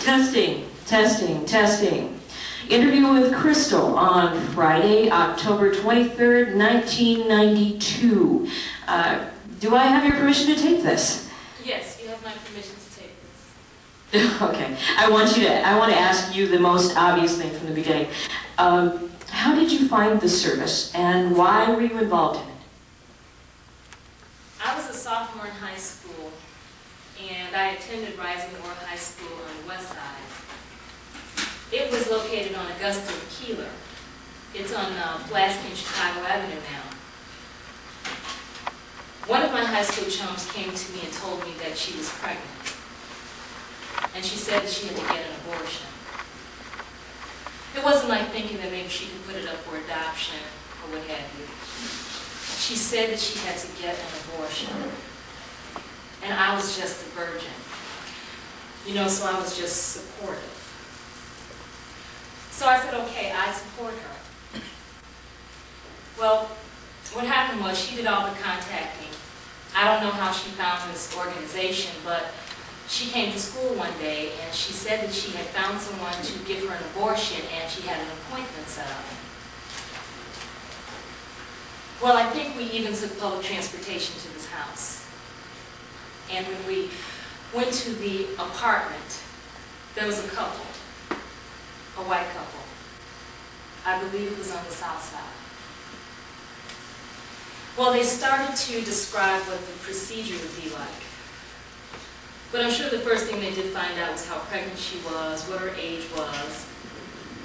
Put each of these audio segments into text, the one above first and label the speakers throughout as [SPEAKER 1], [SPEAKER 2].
[SPEAKER 1] Testing, testing, testing. Interview with Crystal on Friday, October 23rd, 1992. Do I have your permission to tape this?
[SPEAKER 2] Yes, you have my permission to tape this.
[SPEAKER 1] Okay. I want to ask you the most obvious thing from the beginning. How did you find the service, and why were you involved in it?
[SPEAKER 2] I was a sophomore in high school, and I attended Rising Oar High School on the west side. It was located on Augusta and Keeler. It's on Pulaski and Chicago Avenue now. One of my high school chums came to me and told me that she was pregnant. And she said that she had to get an abortion. It wasn't like thinking that maybe she could put it up for adoption or what have you. She said that she had to get an abortion. And I was just a virgin. You know, so I was just supportive. So I said, okay, I support her. Well, what happened was she did all the contacting. I don't know how she found this organization, but she came to school one day and she said that she had found someone to give her an abortion and she had an appointment set up. Well, I think we even took public transportation to this house. And when we went to the apartment, there was a couple. A white couple. I believe it was on the south side. Well, they started to describe what the procedure would be like. But I'm sure the first thing they did find out was how pregnant she was, what her age was,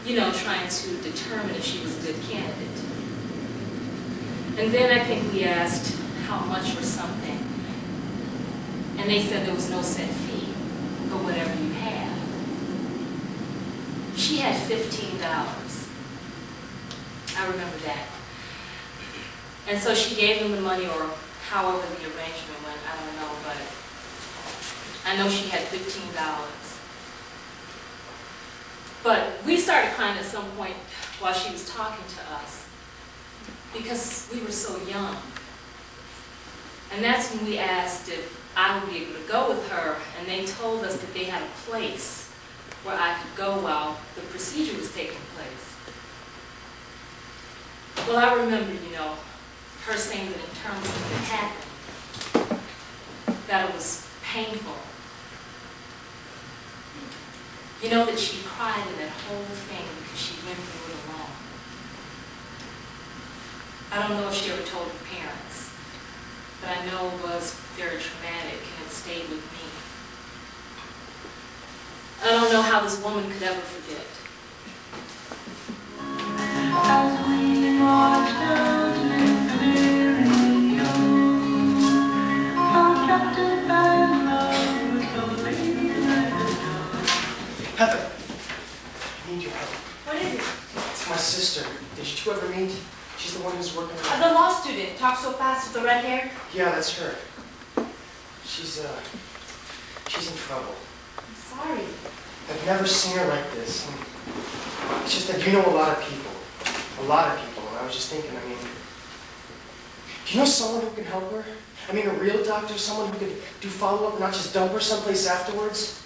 [SPEAKER 2] you know, trying to determine if she was a good candidate. And then I think we asked how much or something. And they said there was no set fee, but whatever you had. She had $15. I remember that. And so she gave them the money, or however the arrangement went, I don't know, but I know she had $15. But we started crying at some point while she was talking to us, because we were so young. And that's when we asked if I would be able to go with her, and they told us that they had a place where I could go while the procedure was taking place. Well, I remember, you know, her saying that in terms of what had happened, that it was painful. You know, that she cried in that whole thing because she went through it alone. I don't know if she ever told her parents, but I know it was very traumatic and it stayed with me. I don't know how this woman could ever forget.
[SPEAKER 3] Heather, I need your help.
[SPEAKER 2] What is it?
[SPEAKER 3] It's my sister. Did you two ever meet? She's the one who's working on
[SPEAKER 2] The law student. Talks so fast with the red hair.
[SPEAKER 3] Yeah, that's her. She's in trouble.
[SPEAKER 2] I'm sorry.
[SPEAKER 3] I've never seen her like this. It's just that you know a lot of people. A lot of people. And I was just thinking, I mean, do you know someone who can help her? I mean, a real doctor, someone who could do follow-up and not just dump her someplace afterwards?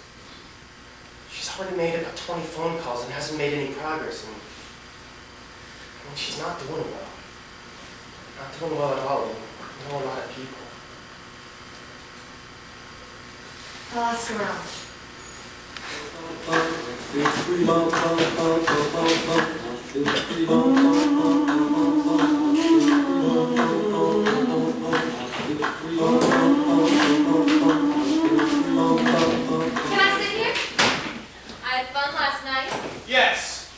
[SPEAKER 3] She's already made about 20 phone calls and hasn't made any progress. And, I mean, she's not doing well. Not doing well at all. I know a lot of people.
[SPEAKER 2] I'll ask around.
[SPEAKER 4] Can I sit here? I had fun last night.
[SPEAKER 5] Yes.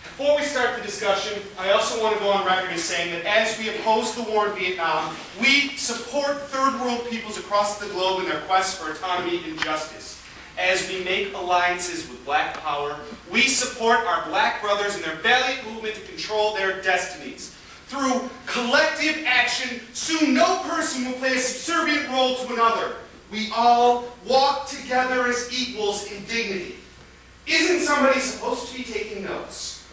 [SPEAKER 5] Before we start the discussion, I also want to go on record as saying that as we oppose the war in Vietnam, we support third world peoples across the globe in their quest for autonomy and justice. As we make alliances with Black Power, we support our Black brothers in their valiant movement to control their destinies. Through collective action, soon no person will play a subservient role to another. We all walk together as equals in dignity. Isn't somebody supposed to be taking notes?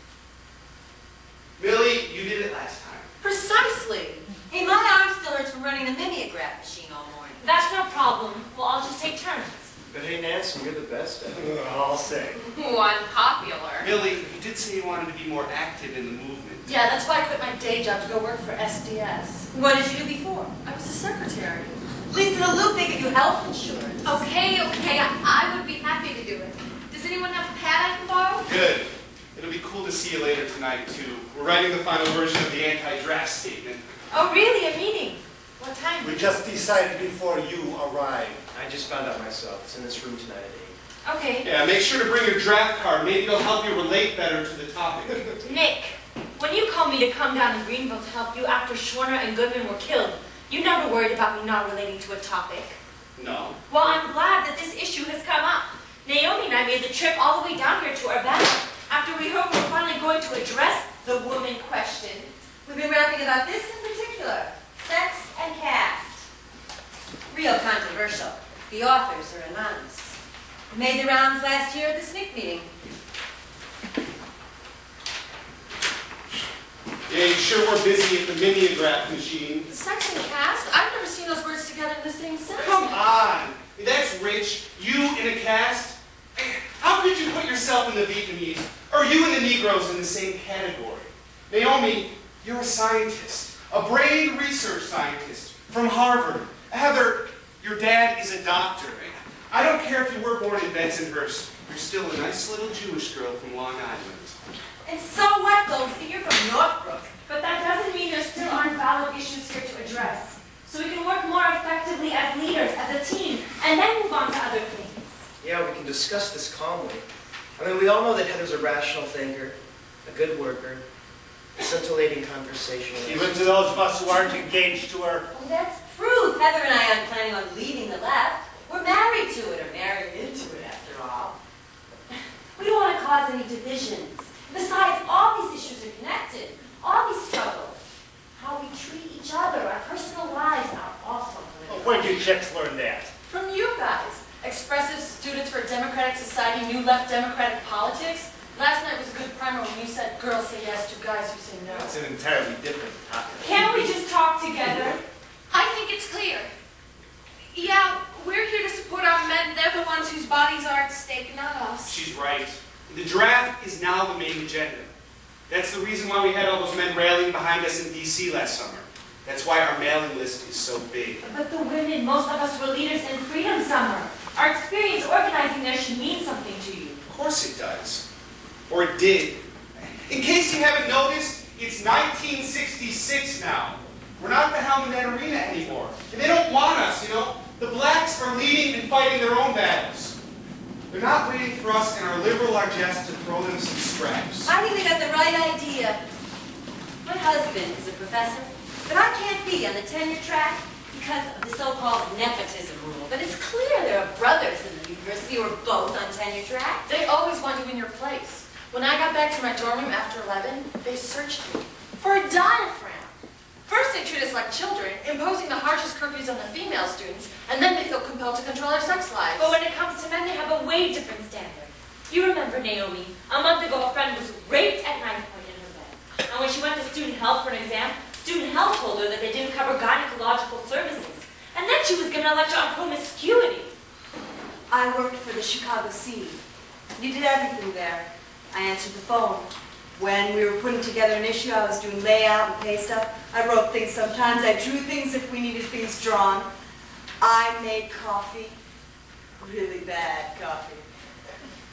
[SPEAKER 5] Millie, you did it last time.
[SPEAKER 6] Precisely. Hey, my arm still hurts from running the mimeograph machine all morning.
[SPEAKER 2] That's no problem. We'll all just take turns.
[SPEAKER 7] But hey, Nancy, you're the best at it.
[SPEAKER 5] I'll
[SPEAKER 7] say.
[SPEAKER 4] Ooh, unpopular.
[SPEAKER 5] Billy, you did say you wanted to be more active in the movement.
[SPEAKER 2] Yeah, that's why I quit my day job to go work for SDS.
[SPEAKER 6] What did you do before?
[SPEAKER 2] I was a secretary.
[SPEAKER 6] At least in the loop, they give you health insurance.
[SPEAKER 4] Okay, I would be happy to do it. Does anyone have a pad I can borrow?
[SPEAKER 5] Good. It'll be cool to see you later tonight, too. We're writing the final version of the anti-draft statement.
[SPEAKER 2] Oh, really? A meeting? What time?
[SPEAKER 7] We just decided before you arrived.
[SPEAKER 3] I just found out myself. It's in this room tonight at 8.
[SPEAKER 2] Okay.
[SPEAKER 5] Yeah, make sure to bring your draft card. Maybe it'll help you relate better to the topic.
[SPEAKER 1] Nick, when you called me to come down to Greenville to help you after Schwerner and Goodman were killed, you never worried about me not relating to a topic.
[SPEAKER 5] No.
[SPEAKER 1] Well, I'm glad that this issue has come up. Naomi and I made the trip all the way down here to Urbana after we heard we were finally going to address the woman question.
[SPEAKER 6] We've been rapping about this in particular, sex and caste. Real controversial. The authors are anonymous. It made the rounds last year at the SNCC meeting.
[SPEAKER 5] Yeah, you sure were busy at the mimeograph machine.
[SPEAKER 2] Sex and caste? I've never seen those words together in the same sentence.
[SPEAKER 5] Come on. That's rich. You in a cast? How could you put yourself in the Vietnamese, or you and the Negroes in the same category? Naomi, you're a scientist, a brain research scientist from Harvard. Heather, your dad is a doctor. I don't care if you were born in Bensonhurst. You're still a nice little Jewish girl from Long Island.
[SPEAKER 6] And so what, Goldstein? You're from Northbrook.
[SPEAKER 1] But that doesn't mean there still aren't valid issues here to address. So we can work more effectively as leaders, as a team, and then move on to other things.
[SPEAKER 3] Yeah, we can discuss this calmly. I mean, we all know that Heather's a rational thinker, a good worker, a scintillating conversationalist.
[SPEAKER 7] Even to those of us who aren't engaged to her.
[SPEAKER 6] Well, that's proof. Heather and I aren't planning on leaving the left. We're married to it, or married into it, after all.
[SPEAKER 1] We don't want to cause any divisions. Besides, all these issues are connected. All these struggles. How we treat each other, our personal lives are also political.
[SPEAKER 7] Where did you chicks learn that?
[SPEAKER 2] From you guys. Expressive Students for a Democratic Society, New Left Democratic Politics. Last night was a good primer when you said girls say yes to guys who say no.
[SPEAKER 7] That's an entirely different topic.
[SPEAKER 1] Can't we just talk together?
[SPEAKER 4] I think it's clear. Yeah, we're here to support our men. They're the ones whose bodies are at stake, not us.
[SPEAKER 5] She's right. The draft is now the main agenda. That's the reason why we had all those men rallying behind us in D.C. last summer. That's why our mailing list is so big.
[SPEAKER 1] But the women, most of us were leaders in Freedom Summer. Our experience organizing there should mean something to you.
[SPEAKER 5] Of course it does. Or it did. In case you haven't noticed, it's 1966 now. We're not the Helmand Arena anymore. And they don't want us, you know? The blacks are leading and fighting their own battles. They're not waiting for us and our liberal largesse to throw them some scraps.
[SPEAKER 6] I think they got the right idea. My husband is a professor, but I can't be on the tenure track because of the so-called nepotism rule. But it's clear there are brothers in the university who are both on tenure track.
[SPEAKER 2] They always want you in your place. When I got back to my dorm room after 11, they searched me for a diaphragm. First they treat us like children, imposing the harshest curfews on the female students, and then they feel compelled to control our sex lives.
[SPEAKER 1] But when it comes to men, they have a way different standard. You remember Naomi. A month ago, a friend was raped at knife point in her bed. And when she went to student health for an exam, student health told her that they didn't cover gynecological services. And then she was given a lecture on promiscuity.
[SPEAKER 6] I worked for the Chicago Sea. You did everything there. I answered the phone. When we were putting together an issue, I was doing layout and pay stuff. I wrote things sometimes. I drew things if we needed things drawn. I made coffee. Really bad coffee.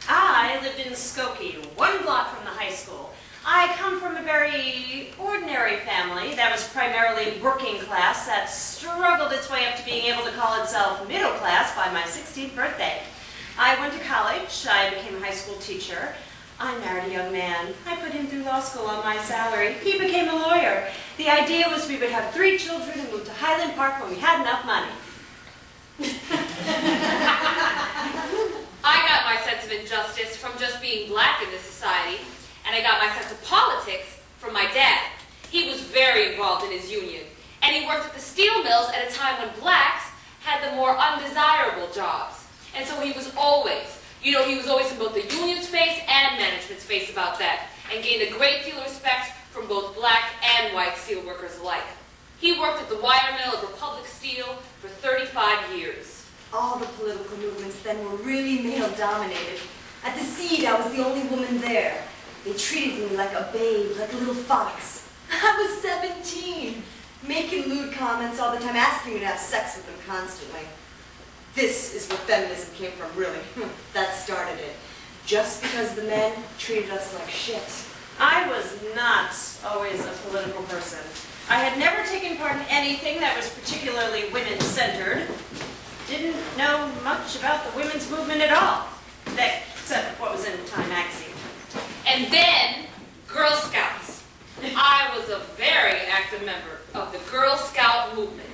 [SPEAKER 8] I lived in Skokie, 1 block from the high school. I come from a very ordinary family that was primarily working class that struggled its way up to being able to call itself middle class by my 16th birthday. I went to college. I became a high school teacher. I married a young man. I put him through law school on my salary. He became a lawyer. The idea was we would have 3 children and move to Highland Park when we had enough money.
[SPEAKER 4] I got my sense of injustice from just being black in this society, and I got my sense of politics from my dad. He was very involved in his union, and he worked at the steel mills at a time when blacks had the more undesirable jobs. And so he was always in both the union space and management space about that, and gained a great deal of respect from both black and white steelworkers alike. He worked at the wire mill of Republic Steel for 35 years.
[SPEAKER 6] All the political movements then were really male-dominated. At the Seed, I was the only woman there. They treated me like a babe, like a little fox. I was 17, making lewd comments all the time, asking me to have sex with them constantly. This is where feminism came from, really. That started it. Just because the men treated us like shit.
[SPEAKER 8] I was not always a political person. I had never taken part in anything that was particularly women-centered. Didn't know much about the women's movement at all, except what was in Time magazine.
[SPEAKER 4] And then, Girl Scouts. I was a very active member of the Girl Scout movement.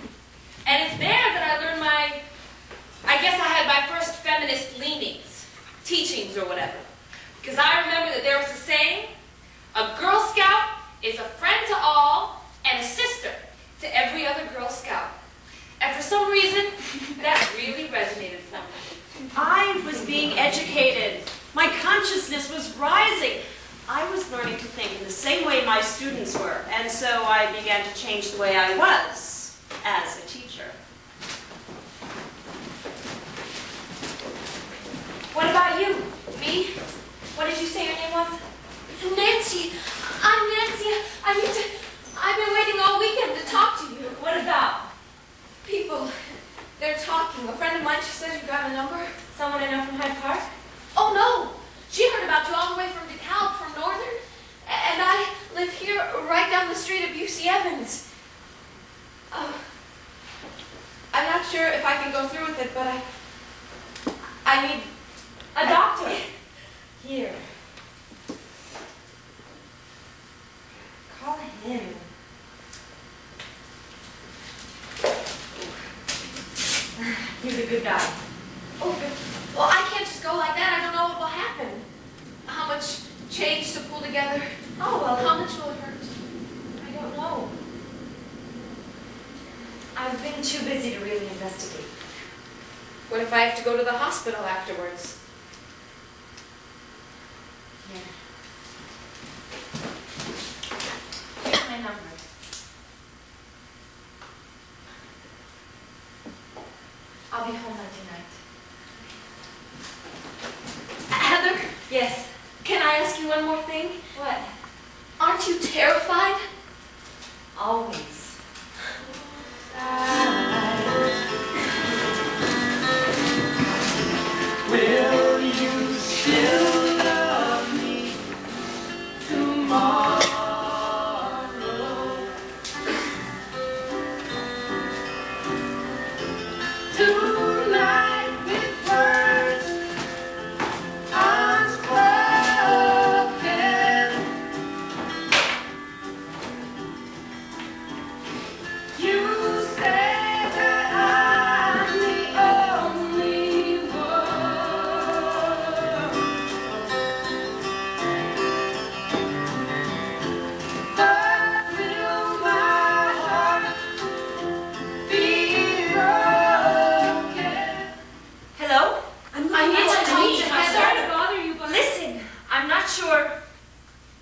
[SPEAKER 4] And it's there that I learned I guess I had my first feminist leanings, teachings or whatever. Because I remember that there was a saying, a Girl Scout is a friend to all and a sister to every other Girl Scout. And for some reason, that really resonated for me.
[SPEAKER 8] I was being educated. My consciousness was rising. I was learning to think in the same way my students were, and so I began to change the way I was as a teacher.
[SPEAKER 4] What about you? Me? What did you say your name was? Nancy. I'm Nancy. I've been waiting all weekend to talk to you. What about? People. They're talking. A friend of mine, she said you got a number. Someone I know from Hyde Park? Oh, no. She heard about you all the way from DeKalb, from Northern. And I live here right down the street of UC Evans. I'm not sure if I can go through with it, but I need a doctor.
[SPEAKER 6] Here. Call him. He's a good guy.
[SPEAKER 4] Oh, good. Well, I can't just go like that. I don't know what will happen. How much change to pull together?
[SPEAKER 6] Oh, well,
[SPEAKER 4] How much will it hurt? I don't know.
[SPEAKER 6] I've been too busy to really investigate.
[SPEAKER 4] What if I have to go to the hospital afterwards?
[SPEAKER 6] Yeah.
[SPEAKER 4] Here's my number. I'll be home by tonight. Heather?
[SPEAKER 6] Yes.
[SPEAKER 4] Can I ask you one more thing?
[SPEAKER 6] What?
[SPEAKER 4] Aren't you terrified?
[SPEAKER 6] Always.
[SPEAKER 9] Will you still love me tomorrow? Tonight with words unspoken, you say that I'm the only one, but will my heart be broken?
[SPEAKER 6] Hello?
[SPEAKER 4] I need to talk to
[SPEAKER 8] I'm
[SPEAKER 4] Heather.
[SPEAKER 8] sorry to bother you, but
[SPEAKER 6] Listen, I'm not sure.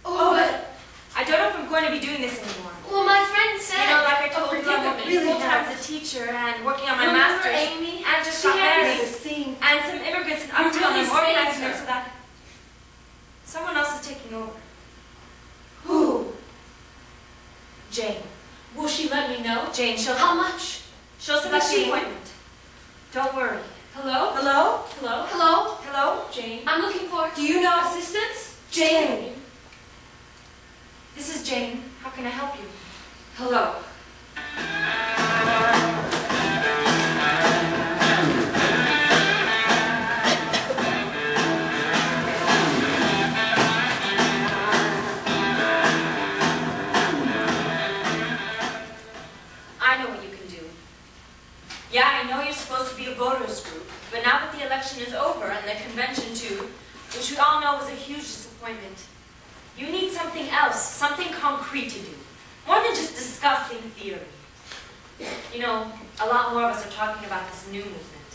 [SPEAKER 4] Oh, but,
[SPEAKER 6] I don't know if I'm going to be doing this anymore.
[SPEAKER 4] well, my friend said.
[SPEAKER 6] You know, like I told you, I'm
[SPEAKER 4] predicament.
[SPEAKER 6] really full-time as a teacher and working on my
[SPEAKER 4] Remember
[SPEAKER 6] master's.
[SPEAKER 4] Amy?
[SPEAKER 6] And just
[SPEAKER 4] She
[SPEAKER 6] got
[SPEAKER 4] had
[SPEAKER 6] married.
[SPEAKER 4] this thing.
[SPEAKER 6] And some immigrants in
[SPEAKER 4] You
[SPEAKER 6] Uptown.
[SPEAKER 4] really
[SPEAKER 6] I'm organizing
[SPEAKER 4] saved
[SPEAKER 6] them
[SPEAKER 4] her.
[SPEAKER 6] so that someone else is taking over.
[SPEAKER 4] Who?
[SPEAKER 6] Jane.
[SPEAKER 4] Will she let me know?
[SPEAKER 6] Jane,
[SPEAKER 4] How much?
[SPEAKER 6] she'll select the
[SPEAKER 4] Jane.
[SPEAKER 6] appointment. Don't worry.
[SPEAKER 4] Hello?
[SPEAKER 6] Hello?
[SPEAKER 4] Hello? Hello?
[SPEAKER 6] Hello?
[SPEAKER 4] Jane. I'm looking for.
[SPEAKER 6] Do you know
[SPEAKER 4] assistance?
[SPEAKER 6] Jane? This is Jane. How can I help you?
[SPEAKER 4] Hello.
[SPEAKER 6] I know what you can do. Yeah, I know you're supposed to be a voters group, but now that the election is over and the convention too, which we all know was a huge disappointment, you need something else, something concrete to do, more than just discussing theory. You know, a lot more of us are talking about this new movement,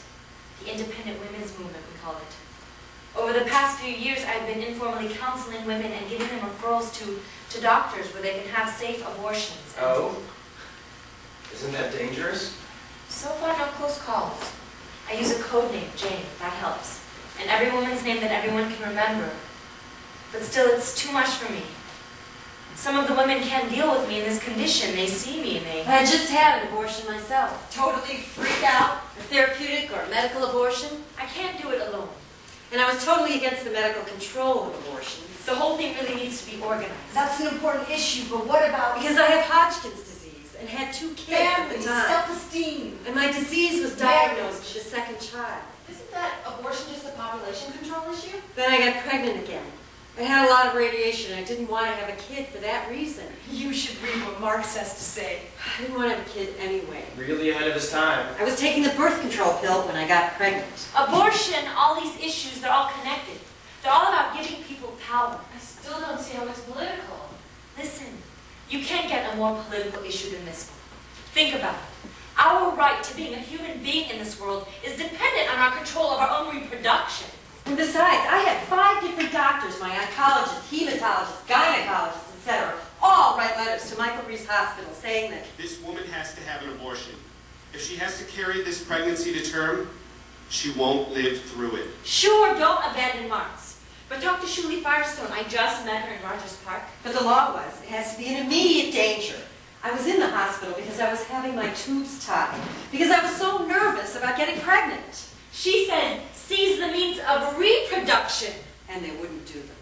[SPEAKER 6] the independent women's movement, we call it. Over the past few years, I've been informally counseling women and giving them referrals to doctors where they can have safe abortions. And
[SPEAKER 3] Oh? Isn't that dangerous?
[SPEAKER 6] so far, no close calls. I use a code name, Jane. That helps.
[SPEAKER 2] and every woman's name that everyone can remember. But still, it's too much for me. Some of the women can't deal with me in this condition. They see me and they...
[SPEAKER 8] I just had an abortion myself. Totally freaked out. A therapeutic or medical abortion.
[SPEAKER 2] I can't do it alone.
[SPEAKER 8] And I was totally against the medical control of abortions.
[SPEAKER 2] The whole thing really needs to be organized.
[SPEAKER 6] That's an important issue, but what about
[SPEAKER 8] Because I have Hodgkin's disease and had 2 kids at the
[SPEAKER 6] family,
[SPEAKER 8] time.
[SPEAKER 6] self-esteem?
[SPEAKER 8] And my disease was diagnosed as a second child.
[SPEAKER 9] Isn't that abortion just a population control issue?
[SPEAKER 8] Then I got pregnant again. I had a lot of radiation and I didn't want to have a kid for that reason.
[SPEAKER 6] You should read what Marx has to say.
[SPEAKER 8] I didn't want to have a kid anyway.
[SPEAKER 3] Really ahead of his time.
[SPEAKER 8] I was taking the birth control pill when I got pregnant.
[SPEAKER 2] Abortion, all these issues, they're all connected. They're all about giving people power.
[SPEAKER 9] I still don't see how it's political.
[SPEAKER 2] Listen, you can't get a more political issue than this one. Think about it. Our right to being a human being in this world is dependent on our control of our own reproduction.
[SPEAKER 8] And besides, I had 5 different doctors, my oncologist, hematologist, gynecologist, etc., all write letters to Michael Reese Hospital saying that
[SPEAKER 5] This woman has to have an abortion. If she has to carry this pregnancy to term, she won't live through it.
[SPEAKER 2] Sure, don't abandon Marx. But Dr. Shuli Firestone, I just met her in Rogers Park.
[SPEAKER 8] But the law was, it has to be an immediate danger. I was in the hospital because I was having my tubes tied, because I was so nervous about getting pregnant.
[SPEAKER 2] She said, seize the means of reproduction.
[SPEAKER 8] And they wouldn't do them.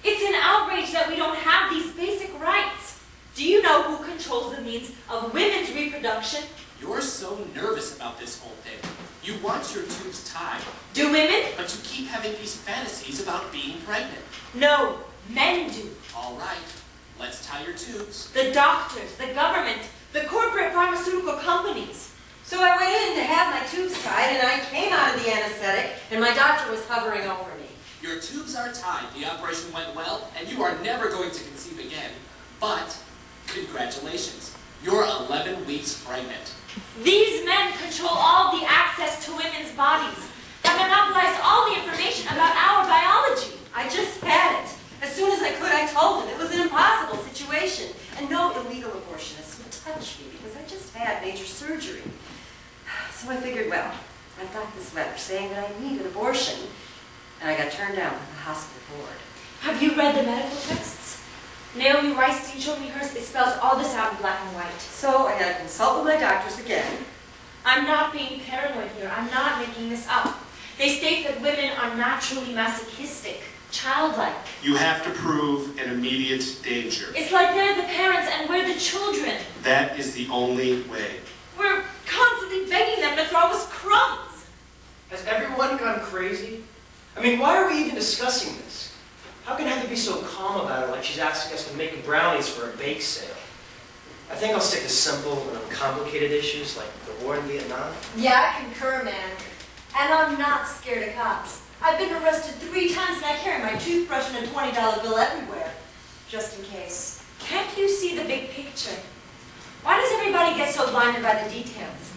[SPEAKER 2] It's an outrage that we don't have these basic rights. Do you know who controls the means of women's reproduction?
[SPEAKER 10] You're so nervous about this whole thing. You want your tubes tied,
[SPEAKER 2] Do women?
[SPEAKER 10] but you keep having these fantasies about being pregnant.
[SPEAKER 2] No, men do.
[SPEAKER 10] All right, let's tie your tubes.
[SPEAKER 2] The doctors, the government, the corporate pharmaceutical companies.
[SPEAKER 8] So I went in to have my tubes tied, and I came out of the anesthetic, and my doctor was hovering over me.
[SPEAKER 10] Your tubes are tied, the operation went well, and you are never going to conceive again. But, congratulations, you're 11 weeks pregnant.
[SPEAKER 2] These men control all the access to women's bodies and monopolize all the information about our biology.
[SPEAKER 8] I just had it. As soon as I could, I told them it was an impossible situation, and no illegal abortionist would touch me because I just had major surgery. So I figured, well, I've got this letter saying that I need an abortion, and I got turned down by the hospital board.
[SPEAKER 2] Have you read the medical texts? Naomi Weinstein showed me hers. It spells all this out in black and white.
[SPEAKER 8] So I had to consult with my doctors again.
[SPEAKER 2] I'm not being paranoid here. I'm not making this up. They state that women are naturally masochistic, childlike.
[SPEAKER 5] You have to prove an immediate danger.
[SPEAKER 2] It's like they're the parents and we're the children.
[SPEAKER 5] That is the only way.
[SPEAKER 2] We're constantly begging them to throw us crumbs.
[SPEAKER 3] Has everyone gone crazy? I mean, why are we even discussing this? How can Heather be so calm about it like she's asking us to make brownies for a bake sale? I think I'll stick to simple and uncomplicated issues like the war in Vietnam.
[SPEAKER 6] Yeah, I concur, man. And I'm not scared of cops. I've been arrested 3 times and I carry my toothbrush and a $20 bill everywhere, just in case.
[SPEAKER 2] Can't you see the big picture? Why does everybody get so blinded by the details?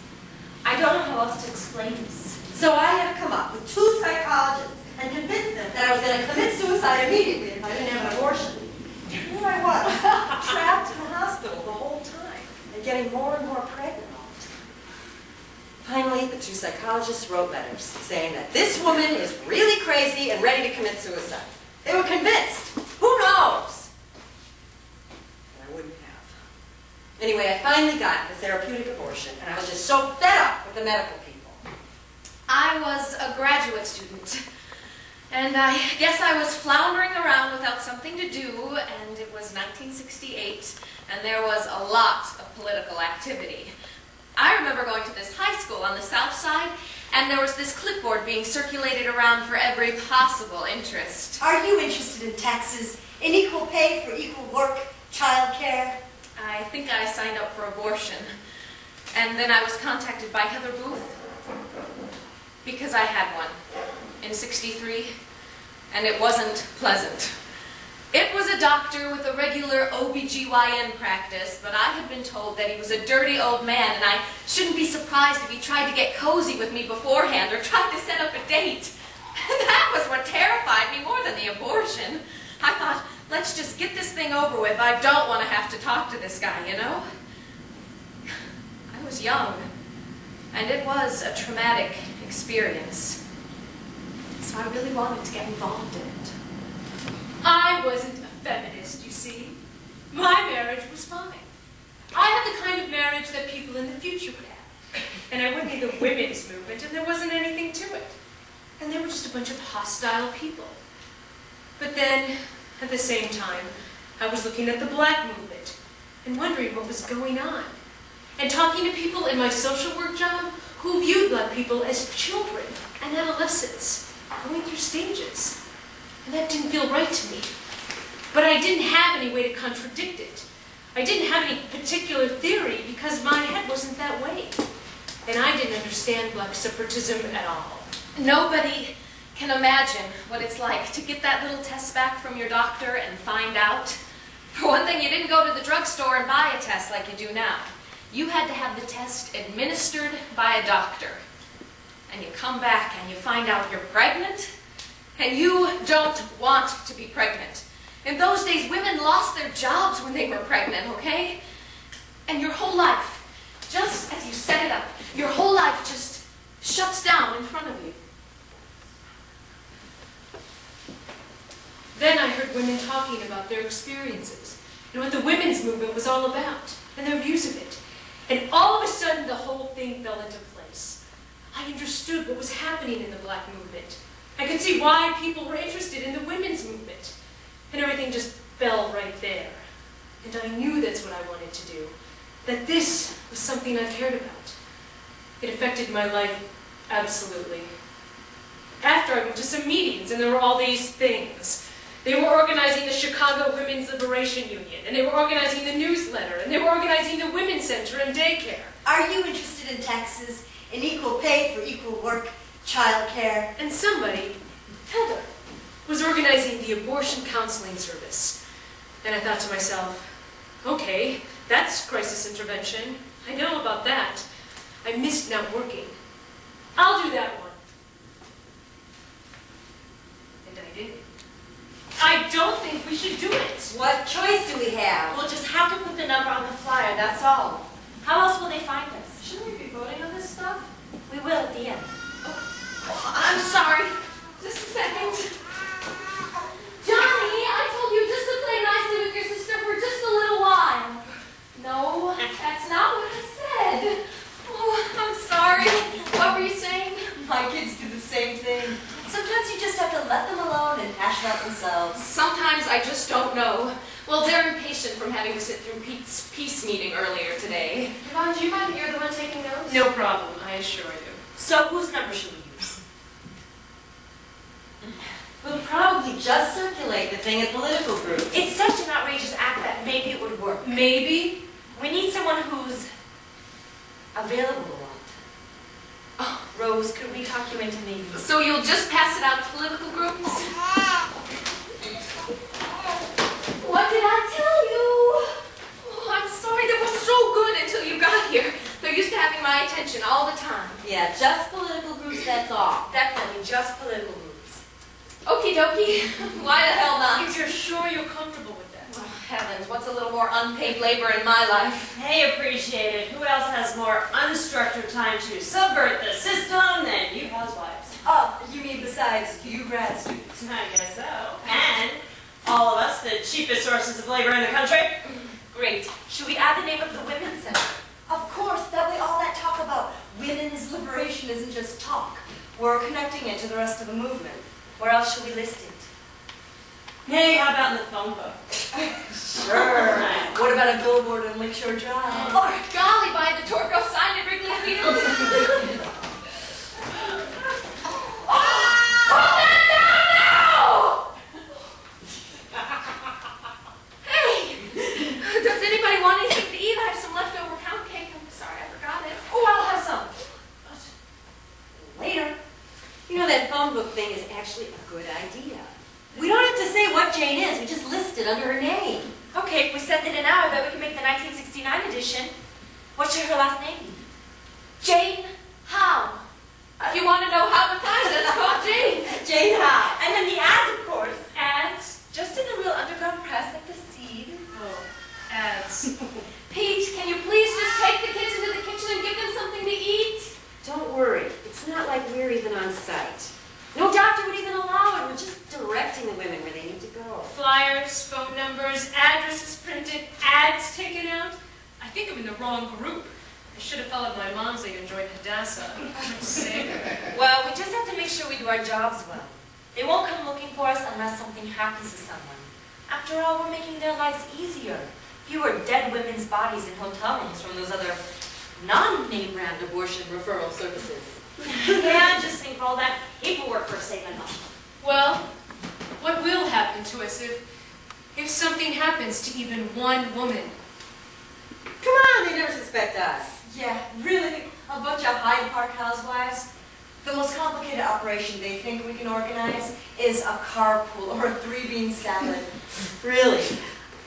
[SPEAKER 2] I don't know how else to explain this.
[SPEAKER 8] So I had to come up with 2 psychologists and convince them that I was going to commit suicide immediately if I didn't have an abortion. And there I was, trapped in the hospital the whole time, and getting more and more pregnant all the time. Finally, the 2 psychologists wrote letters saying that this woman is really crazy and ready to commit suicide. They were convinced. Who knows? And I wouldn't have. Anyway, I finally got the therapeutic abortion, and I was just so fed up with the medical people.
[SPEAKER 9] I was a graduate student, and I guess I was floundering around without something to do, and it was 1968, and there was a lot of political activity. I remember going to this high school on the south side, and there was this clipboard being circulated around for every possible interest.
[SPEAKER 6] Are you interested in taxes, in equal pay for equal work, child care?
[SPEAKER 9] I think I signed up for abortion, and then I was contacted by Heather Booth, because I had one in '63, and it wasn't pleasant. It was a doctor with a regular OBGYN practice, but I had been told that he was a dirty old man, and I shouldn't be surprised if he tried to get cozy with me beforehand or tried to set up a date. And that was what terrified me more than the abortion. I thought, let's just get this thing over with. I don't want to have to talk to this guy, you know? I was young, and it was a traumatic experience. So I really wanted to get involved in it.
[SPEAKER 11] I wasn't a feminist, you see. My marriage was fine. I had the kind of marriage that people in the future would have. And I went in the women's movement, and there wasn't anything to it. And they were just a bunch of hostile people. But then, at the same time, I was looking at the black movement and wondering what was going on. And talking to people in my social work job who viewed black people as children and adolescents, going through stages. And that didn't feel right to me. But I didn't have any way to contradict it. I didn't have any particular theory because my head wasn't that way. And I didn't understand black separatism at all.
[SPEAKER 9] Nobody can imagine what it's like to get that little test back from your doctor and find out. For one thing, you didn't go to the drugstore and buy a test like you do now. You had to have the test administered by a doctor. And you come back and you find out you're pregnant, and you don't want to be pregnant. In those days, women lost their jobs when they were pregnant, okay? And your whole life, just as you set it up, your whole life just shuts down in front of you.
[SPEAKER 11] Then I heard women talking about their experiences and what the women's movement was all about and their views of it. And all of a sudden, the whole thing fell into place. I understood what was happening in the black movement. I could see why people were interested in the women's movement. And everything just fell right there. And I knew that's what I wanted to do. That this was something I cared about. It affected my life absolutely. After I went to some meetings and there were all these things. They were organizing the Chicago Women's Liberation Union, and they were organizing the newsletter, and they were organizing the Women's Center and daycare.
[SPEAKER 6] Are you interested in taxes, in equal pay for equal work, child care?
[SPEAKER 11] And somebody, Heather, was organizing the abortion counseling service. And I thought to myself, okay, that's crisis intervention. I know about that. I missed not working. I'll do that one. And I did. I don't think we should do it.
[SPEAKER 6] What choice do we have?
[SPEAKER 8] We'll just have to put the number on the flyer, that's all. How else will they find us?
[SPEAKER 9] Shouldn't we be voting on this stuff?
[SPEAKER 8] We will at the end.
[SPEAKER 9] Oh, I'm sorry. Just a second. Johnny, I told you just to play nicely with your sister for just a little while. No, that's not what I said. Oh, I'm sorry. What were you saying?
[SPEAKER 6] My kids do the same thing. Sometimes you just have to let them alone and hash it out themselves.
[SPEAKER 9] Sometimes I just don't know. Well, they're impatient from having to sit through Pete's peace meeting earlier today. Yvonne, do you mind if you're the one taking notes?
[SPEAKER 11] No problem, I assure you.
[SPEAKER 6] So whose number should we use? We'll probably just circulate the thing at political groups.
[SPEAKER 8] It's such an outrageous act that maybe it would work.
[SPEAKER 11] Maybe?
[SPEAKER 8] We need someone who's available a lot. Oh, Rose, could we talk you into maybe?
[SPEAKER 9] So you'll just pass it out to political groups? What did I tell you? Oh, I'm sorry. They were so good until you got here. They're used to having my attention all the time.
[SPEAKER 6] Yeah, just political groups, that's all.
[SPEAKER 8] Definitely, just political groups.
[SPEAKER 9] Okie dokie. Why the hell not?
[SPEAKER 11] If you're sure you're comfortable with that.
[SPEAKER 9] Oh, heavens, what's a little more unpaid labor in my life?
[SPEAKER 8] Hey, appreciate it. Who else has more unstructured time to subvert the system than you housewives?
[SPEAKER 6] Oh, you mean besides you grad students?
[SPEAKER 8] I guess so. And all of us, the cheapest sources of labor in the country.
[SPEAKER 4] Great. Should we add the name of the Women's Center?
[SPEAKER 6] Of course, that way all that talk about women's liberation isn't just talk. We're connecting it to the rest of the movement.
[SPEAKER 4] Where else should we list it?
[SPEAKER 8] Hey, how about in the phone book?
[SPEAKER 6] Sure. What about a billboard in Lakeshore Drive?
[SPEAKER 9] Or golly, by the Torco sign at Wrigley Field. Hey, does anybody want anything to eat? I have some leftover pound cake. I'm sorry, I forgot it.
[SPEAKER 6] Oh, I'll have some. Later. You know, that phone book thing is actually a good idea. We don't have to say what Jane is. We just list it under her name.
[SPEAKER 4] Okay, if we send it an hour, I bet we can make the 1969 edition. What's her last name?
[SPEAKER 9] Jane Howe. If you want to know how to find us, call Jane.
[SPEAKER 6] Jane Howe.
[SPEAKER 4] And then the ads, of course. Ads, just in a real underground press like the Seed.
[SPEAKER 11] Oh, ads.
[SPEAKER 9] Pete, can you please just take the kids into the kitchen and give them something to eat?
[SPEAKER 6] Don't worry. It's not like we're even on site. No doctor would
[SPEAKER 11] numbers, addresses printed, ads taken out. I think I'm in the wrong group. I should have followed my mom's lead and joined Hadassah. I'm sick.
[SPEAKER 6] Well, we just have to make sure we do our jobs well. They won't come looking for us unless something happens to someone. After all, we're making their lives easier. Fewer dead women's bodies in hotel rooms from those other non-name brand abortion referral services.
[SPEAKER 8] Yeah, just think of all that paperwork we're saving up.
[SPEAKER 11] Well, what will happen to us if something happens to even one woman?
[SPEAKER 6] Come on, they never suspect us. Yeah, really? A bunch of Hyde Park housewives? The most complicated operation they think we can organize is a carpool or a 3-bean salad. Really?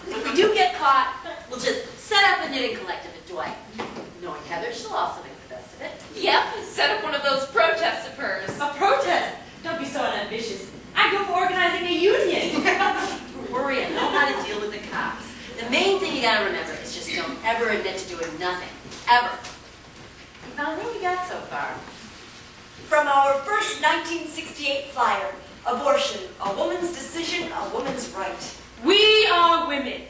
[SPEAKER 6] If we do get caught, we'll just set up a knitting collective at Dwight. Knowing Heather, she'll also make the best of it.
[SPEAKER 4] Yep, set up one of those protests of hers.
[SPEAKER 6] A protest? Don't be so unambitious. I go for organizing a union. Don't worry, I know how to deal with the cops. The main thing you gotta remember is just don't ever admit to doing nothing. Ever. Now, what we got so far? From our first 1968 flyer, abortion, a woman's decision, a woman's right.
[SPEAKER 11] We are women,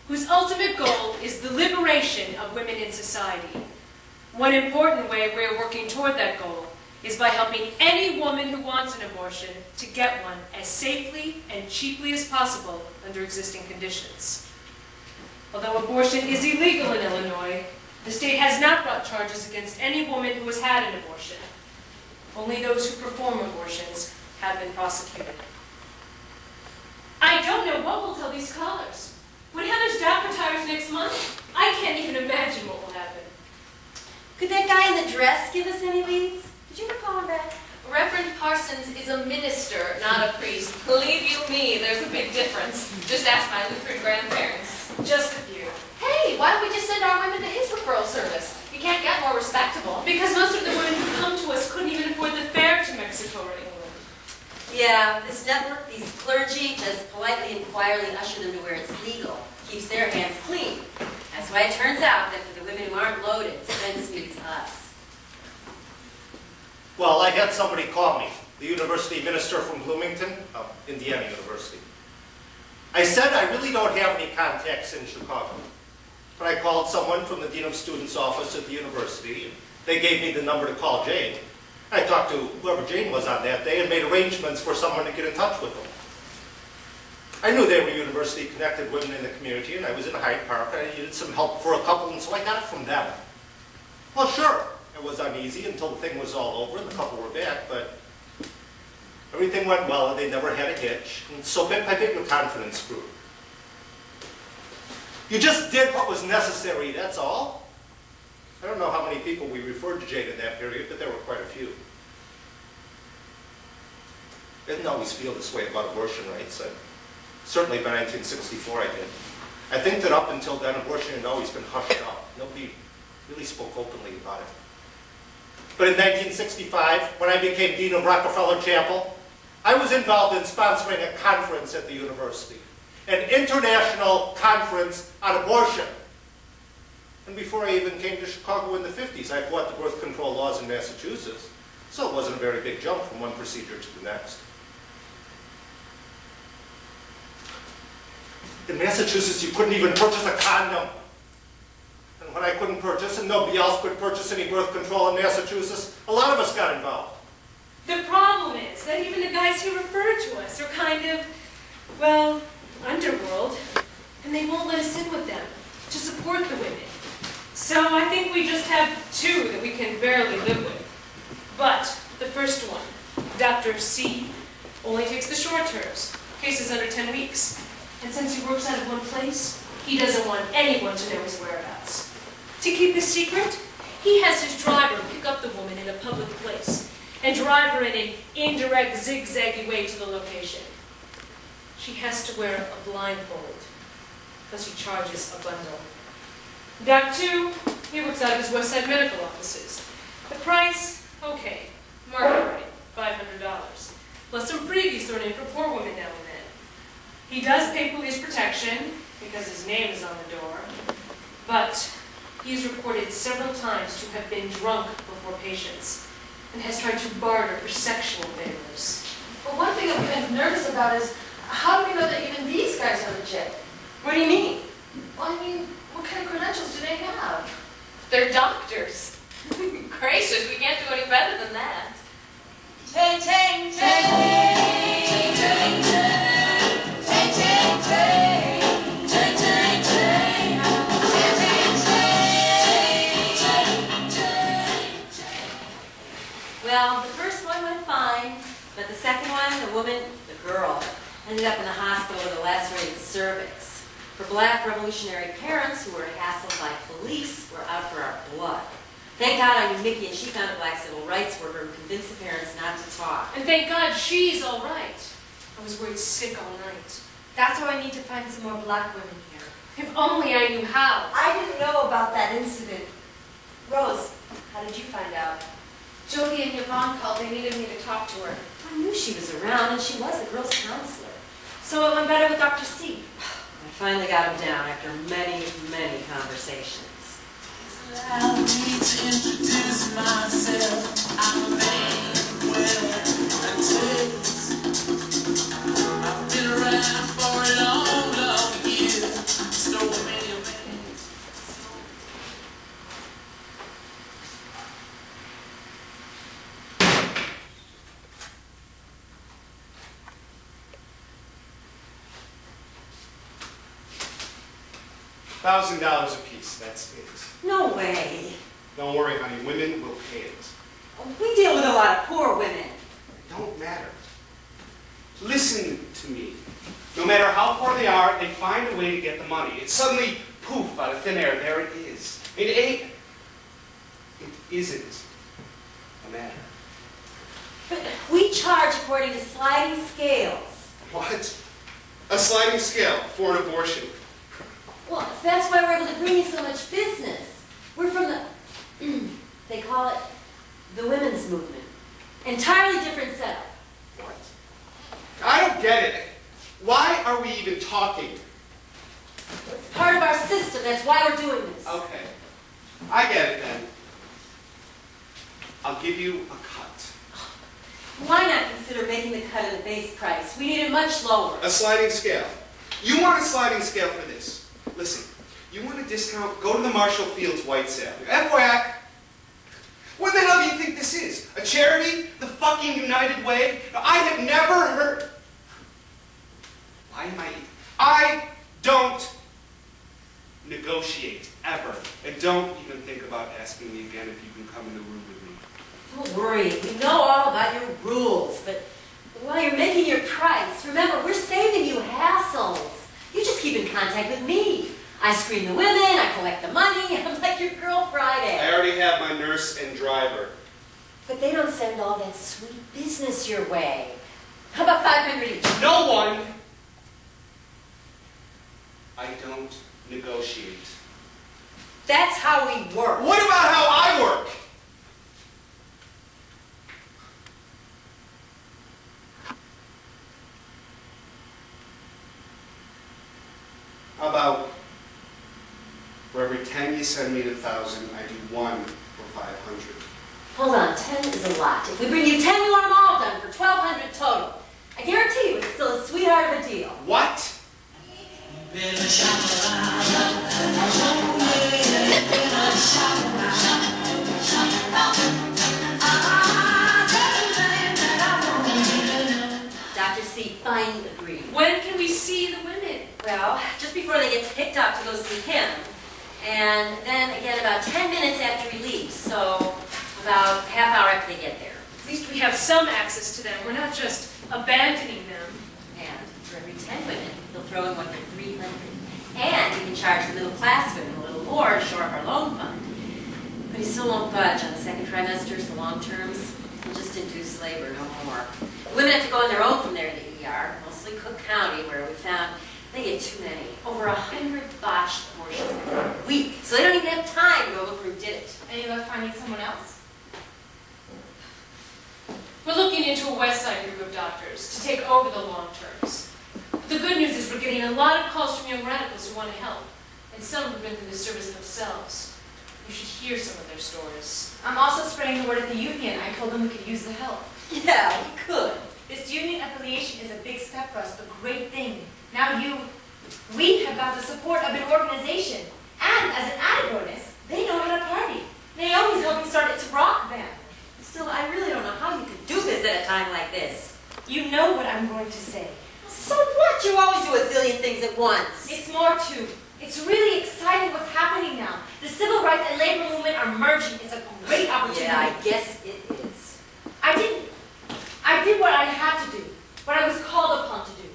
[SPEAKER 11] whose ultimate goal is the liberation of women in society. One important way we're working toward that goal is by helping any woman who wants an abortion to get one as safely and cheaply as possible under existing conditions. Although abortion is illegal in Illinois, the state has not brought charges against any woman who has had an abortion. Only those who perform abortions have been prosecuted. I don't know what we'll tell these callers. When Heather's dad retires next month, I can't even imagine what will happen.
[SPEAKER 6] Could that guy in the dress give us any leads? Did you ever call him back?
[SPEAKER 9] Reverend Parsons is a minister, not a priest. Believe you me, there's a big difference. Just ask my Lutheran grandparents.
[SPEAKER 11] Just a few.
[SPEAKER 9] Hey, why don't we just send our women to his referral service? You can't get more respectable.
[SPEAKER 11] Because most of the women who come to us couldn't even afford the fare to Mexico or England.
[SPEAKER 6] Yeah, this network, these clergy, just politely and quietly usher them to where it's legal. Keeps their hands clean. That's why it turns out that for the women who aren't loaded, Spence needs us.
[SPEAKER 7] Well, I had somebody call me, the university minister from Bloomington, Indiana University. I said I really don't have any contacts in Chicago. But I called someone from the Dean of Students' office at the university, and they gave me the number to call Jane. I talked to whoever Jane was on that day and made arrangements for someone to get in touch with them. I knew they were university-connected women in the community, and I was in Hyde Park, and I needed some help for a couple, and so I got it from them. Well, sure, it was uneasy until the thing was all over and the couple were back, but everything went well, and they never had a hitch, and so bit by bit your confidence grew. You just did what was necessary, that's all. I don't know how many people we referred to Jane in that period, but there were quite a few. I didn't always feel this way about abortion rights. Certainly by 1964 I did. I think that up until then, abortion had always been hushed up. Nobody really spoke openly about it. But in 1965, when I became Dean of Rockefeller Chapel, I was involved in sponsoring a conference at the university. An international conference on abortion. And before I even came to Chicago in the 50s, I fought the birth control laws in Massachusetts. So it wasn't a very big jump from one procedure to the next. In Massachusetts, you couldn't even purchase a condom. And when I couldn't purchase, and nobody else could purchase any birth control in Massachusetts, a lot of us got involved.
[SPEAKER 11] The problem is that even the guys who refer to us are kind of, well, underworld, and they won't let us in with them to support the women. So I think we just have two that we can barely live with. But the first one, Dr. C, only takes the short terms, cases under 10 weeks. And since he works out of one place, he doesn't want anyone to know his whereabouts. To keep his secret, he has his driver pick up the woman in a public place and drive her in an indirect, zigzaggy way to the location. She has to wear a blindfold, because he charges a bundle. Doc 2, he works out of his West Side medical offices. The price, okay, market rate, $500, plus some freebies thrown in for poor women now and then. He does pay police protection, because his name is on the door, but he's reported several times to have been drunk before patients, and has tried to barter for sexual favors.
[SPEAKER 12] Well, one thing I'm kind of nervous about is, how do we know that even these guys are legit?
[SPEAKER 8] What do you mean?
[SPEAKER 9] Well, I mean, what kind of credentials do they have? They're doctors. Gracious, we can't do any better than that.
[SPEAKER 6] Ching, ching, ching. Ching, ching, ching. Ching, ching, ching. Ching, ching, ching. Ching, ching, ching.
[SPEAKER 8] Well, the first one went fine, but the second one, the woman, the girl, ended up in the hospital with a lacerated cervix. Her black revolutionary parents, who were hassled by police, were out for our blood. Thank God I knew Mickey, and she found a black civil rights worker and convinced the parents not to talk.
[SPEAKER 11] And thank God she's all right. I was worried sick all night.
[SPEAKER 6] That's why I need to find some more black women here.
[SPEAKER 11] If only I knew how.
[SPEAKER 6] I didn't know about that incident. Rose, how did you find out?
[SPEAKER 9] Jody and Yvonne called. They needed me to talk to her.
[SPEAKER 8] I knew she was around, and she was the girl's counselor. So it went better with Dr. C. I finally got him down after many, many conversations.
[SPEAKER 12] Allow me to introduce myself. I'm Manuel Francis. I've been around for a long, long year. Stole many a man.
[SPEAKER 5] $1,000 a piece, that's it.
[SPEAKER 8] No way.
[SPEAKER 5] Don't worry, honey, women will pay it.
[SPEAKER 8] We deal with a lot of poor women.
[SPEAKER 5] It don't matter. Listen to me. No matter how poor they are, they find a way to get the money. It's suddenly, poof, out of thin air, there it is. It isn't a matter.
[SPEAKER 8] But we charge according to sliding scales.
[SPEAKER 5] What? A sliding scale for an abortion.
[SPEAKER 8] Well, that's why we're able to bring you so much business. We're from the, they call it the women's movement. Entirely different setup.
[SPEAKER 5] What? I don't get it. Why are we even talking?
[SPEAKER 8] It's part of our system. That's why we're doing this.
[SPEAKER 5] Okay. I get it then. I'll give you a cut.
[SPEAKER 8] Why not consider making the cut of the base price? We need it much lower.
[SPEAKER 5] A sliding scale. You want a sliding scale for this. Listen, you want a discount? Go to the Marshall Fields White Sale. FYI, what the hell do you think this is? A charity? The fucking United Way? Now, I have never heard... Why am I don't negotiate, ever. And don't even think about asking me again if you can come in the room with me.
[SPEAKER 8] Don't worry. We know all about your rules, but while you're making your price, remember, we're saving you hassles. You just keep in contact with me. I screen the women, I collect the money, I'm like your girl Friday.
[SPEAKER 5] I already have my nurse and driver.
[SPEAKER 8] But they don't send all that sweet business your way. How about 500 each?
[SPEAKER 5] No one! I don't negotiate.
[SPEAKER 8] That's how we work.
[SPEAKER 5] What about how I work? How about for every 10 you send me to 1,000, I do 1 for 500.
[SPEAKER 8] Hold on, 10 is a lot. If we bring you 10, we want them all done for 1,200 total. I guarantee you it's still a sweetheart of a deal.
[SPEAKER 5] What?
[SPEAKER 8] Dr. C finally agreed.
[SPEAKER 11] When can we see the women?
[SPEAKER 8] Well, just before they get picked up to go see him. And then again about 10 minutes after he leaves, so about half hour after they get there.
[SPEAKER 11] At least we have some access to them. We're not just abandoning them.
[SPEAKER 8] And for every 10 women, he'll throw in one for 300. And he can charge the middle class women a little more to shore up our loan fund. But he still won't budge on the second trimesters, the long terms. He'll just induce labor, no more. Women have to go on their own from there to the ER, mostly Cook County, where we found they get too many. Over 100 botched abortions per week. So they don't even have time to go look who did it.
[SPEAKER 9] Any luck finding someone else?
[SPEAKER 11] We're looking into a West Side group of doctors to take over the long terms. The good news is we're getting a lot of calls from young radicals who want to help, and some have been through the service themselves. You should hear some of their stories.
[SPEAKER 9] I'm also spreading the word at the union. I told them we could use the help.
[SPEAKER 8] Yeah, we could.
[SPEAKER 9] This union affiliation is a big step for us, a great thing. Now you...
[SPEAKER 13] We have got the support of an organization, and as an added bonus, they know how to party. Naomi's helping start its rock band.
[SPEAKER 6] Still, I really don't know how you could do this at a time like this.
[SPEAKER 13] You know what I'm going to say.
[SPEAKER 6] So what? You always do a zillion things at once.
[SPEAKER 13] It's more to. It's really exciting what's happening now. The civil rights and labor movement are merging. It's a great opportunity.
[SPEAKER 6] Yeah, I guess it is.
[SPEAKER 13] I did what I had to do, what I was called upon to do.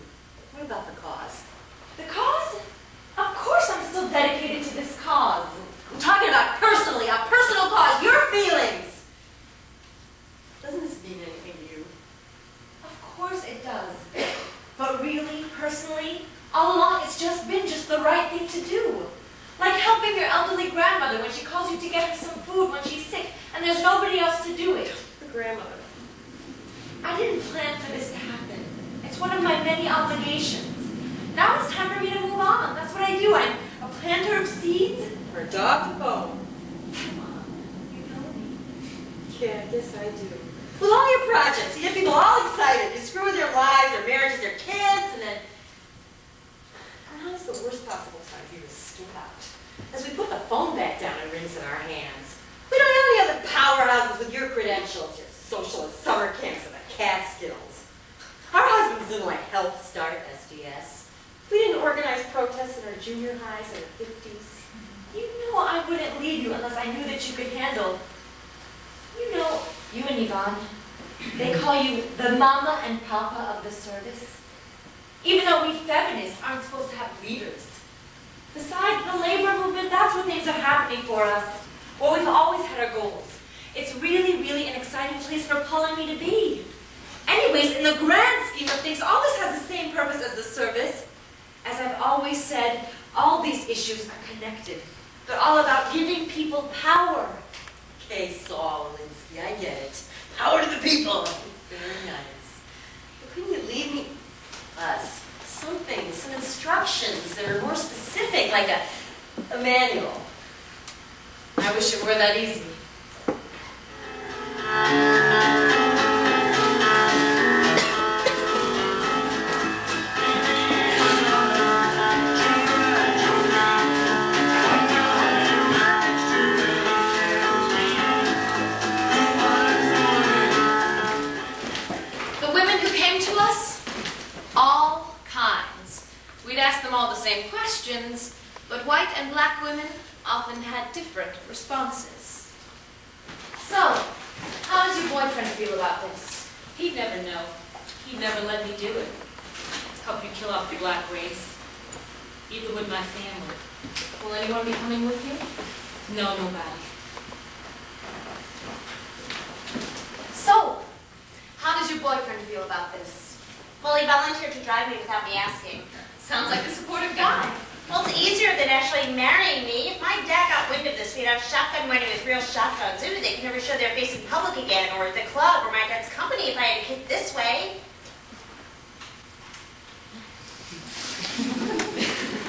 [SPEAKER 6] What about the cause?
[SPEAKER 13] The cause? Of course I'm still dedicated to this cause.
[SPEAKER 6] I'm talking about personally, a personal cause, your feelings. Doesn't this mean anything to you?
[SPEAKER 13] Of course it does. But really, personally, all along it's just been the right thing to do. Like helping your elderly grandmother when she calls you to get her some food when she's sick and there's nobody else to do it.
[SPEAKER 6] The grandmother.
[SPEAKER 13] I didn't plan for this to happen. It's one of my many obligations. Now it's time for me to move on. That's what I do. I'm a planter of seeds.
[SPEAKER 6] Or a dog to bone.
[SPEAKER 13] Come on, you know me.
[SPEAKER 6] Yeah, I guess I do. With all your projects, you get people all excited. You screw with their lives, their marriages, their kids, and then... And how's the worst possible time for you to skip out? As we put the phone back down and rings in our hands. We don't have any other powerhouses with your credentials, your socialist summer camps and the Catskills. Our husbands didn't like Health Start, SDS. We didn't organize protests in our junior highs in the 50s.
[SPEAKER 13] You know I wouldn't leave you unless I knew that you could handle. You know, you and Yvonne, they call you the mama and papa of the service. Even though we feminists aren't supposed to have leaders. Besides, the labor movement, that's when things are happening for us. Well, we've always had our goals. It's really, really an exciting place for Paul and me to be. Anyways, in the grand scheme of things, all this has the same purpose as the service. As I've always said, all these issues are connected. They're all about giving people power.
[SPEAKER 6] Okay, Saul Alinsky, I get it. Power to the people. Very nice. But couldn't you leave me something, some instructions that are more specific, like a manual?
[SPEAKER 13] I wish it were that easy.
[SPEAKER 9] The women who came to us, all kinds. We'd ask them all the same questions, but white and black women often had different responses.
[SPEAKER 13] So, how does your boyfriend feel about this?
[SPEAKER 2] He'd never know. He'd never let me do it. Help you kill off the black race. Even with my family.
[SPEAKER 13] Will anyone be coming with you?
[SPEAKER 2] No, nobody.
[SPEAKER 13] So, how does your boyfriend feel about this?
[SPEAKER 8] Well, he volunteered to drive me without me asking.
[SPEAKER 13] Sounds like a supportive guy.
[SPEAKER 8] Well, it's easier than actually marrying me. If my dad got wind of this, we'd have shotgun wedding with real shotguns. Ooh, they can never show their face in public again, or at the club, or my dad's company if I had a kid this way.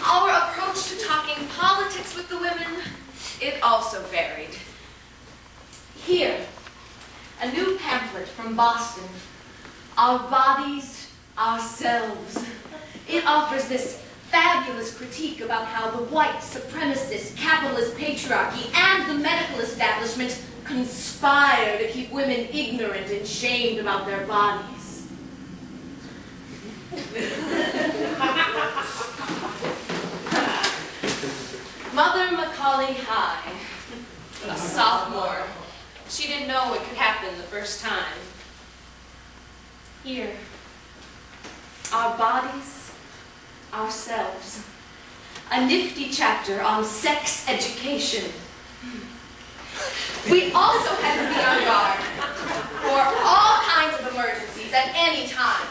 [SPEAKER 9] Our approach to talking politics with the women, it also varied. Here, a new pamphlet from Boston, Our Bodies, Ourselves. It offers this fabulous critique about how the white supremacist capitalist patriarchy and the medical establishment conspire to keep women ignorant and shamed about their bodies. Mother Macaulay High, a sophomore. She didn't know it could happen the first time. Here, Our Bodies, Ourselves. A nifty chapter on sex education. We also had to be on guard for all kinds of emergencies at any time.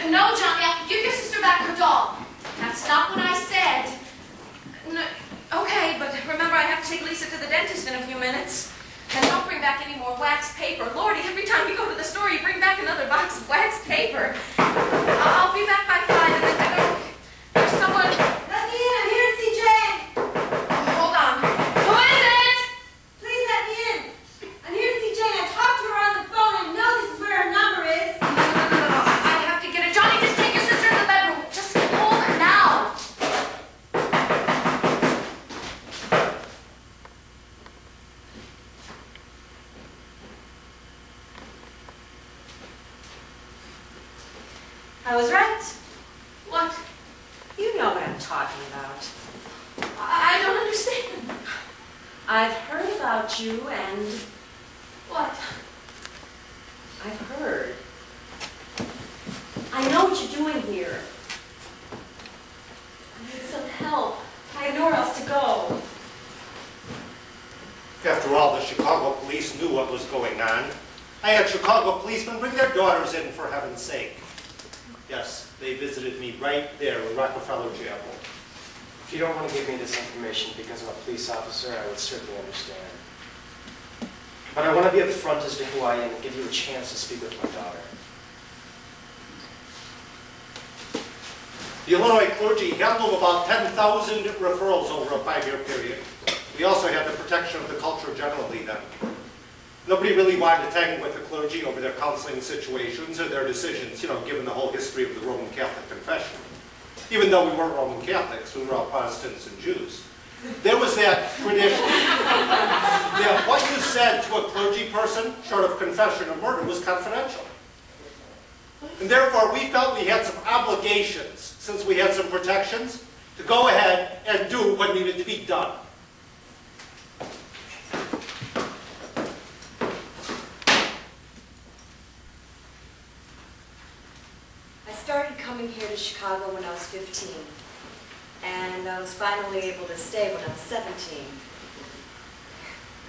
[SPEAKER 9] No, Johnny, I can give your sister back her doll. That's not what I said. No, okay, but remember I have to take Lisa to the dentist in a few minutes. And don't bring back any more wax paper. Lordy, every time you go to the store, you bring back another box of wax paper. I'll be back by 5 and then there's someone...
[SPEAKER 6] Let me in. I'm here to see Jane.
[SPEAKER 9] Hold on. Who is it?
[SPEAKER 6] Please let me in. I'm here to see Jane. I talked to her on the phone. I know this is where her number is.
[SPEAKER 9] No. I have to get it. Johnny, just take your sister in the bedroom. Just hold her now.
[SPEAKER 8] Brett,
[SPEAKER 9] What?
[SPEAKER 8] you know what I'm talking about.
[SPEAKER 9] I don't understand.
[SPEAKER 8] I've heard about you and
[SPEAKER 9] What?
[SPEAKER 8] I've heard. I know what you're doing here.
[SPEAKER 9] I need some help. I have nowhere else to go.
[SPEAKER 7] After all, the Chicago police knew what was going on. I had Chicago policemen bring their daughters in, for heaven's sake. Yes, they visited me right there in Rockefeller Chapel.
[SPEAKER 3] If you don't want to give me this information because I'm a police officer, I would certainly understand. But I want to be upfront as to who I am and give you a chance to speak with my daughter.
[SPEAKER 7] The Illinois clergy handled about 10,000 referrals over a 5-year period. We also had the protection of the culture generally then. Nobody really wanted to tangle with the clergy over their counseling situations or their decisions, given the whole history of the Roman Catholic confession. Even though we weren't Roman Catholics, we were all Protestants and Jews. There was that tradition that what you said to a clergy person, short of confession or murder, was confidential. And therefore, we felt we had some obligations, since we had some protections, to go ahead and do what needed to be done.
[SPEAKER 6] I started coming here to Chicago when I was 15, and I was finally able to stay when I was 17.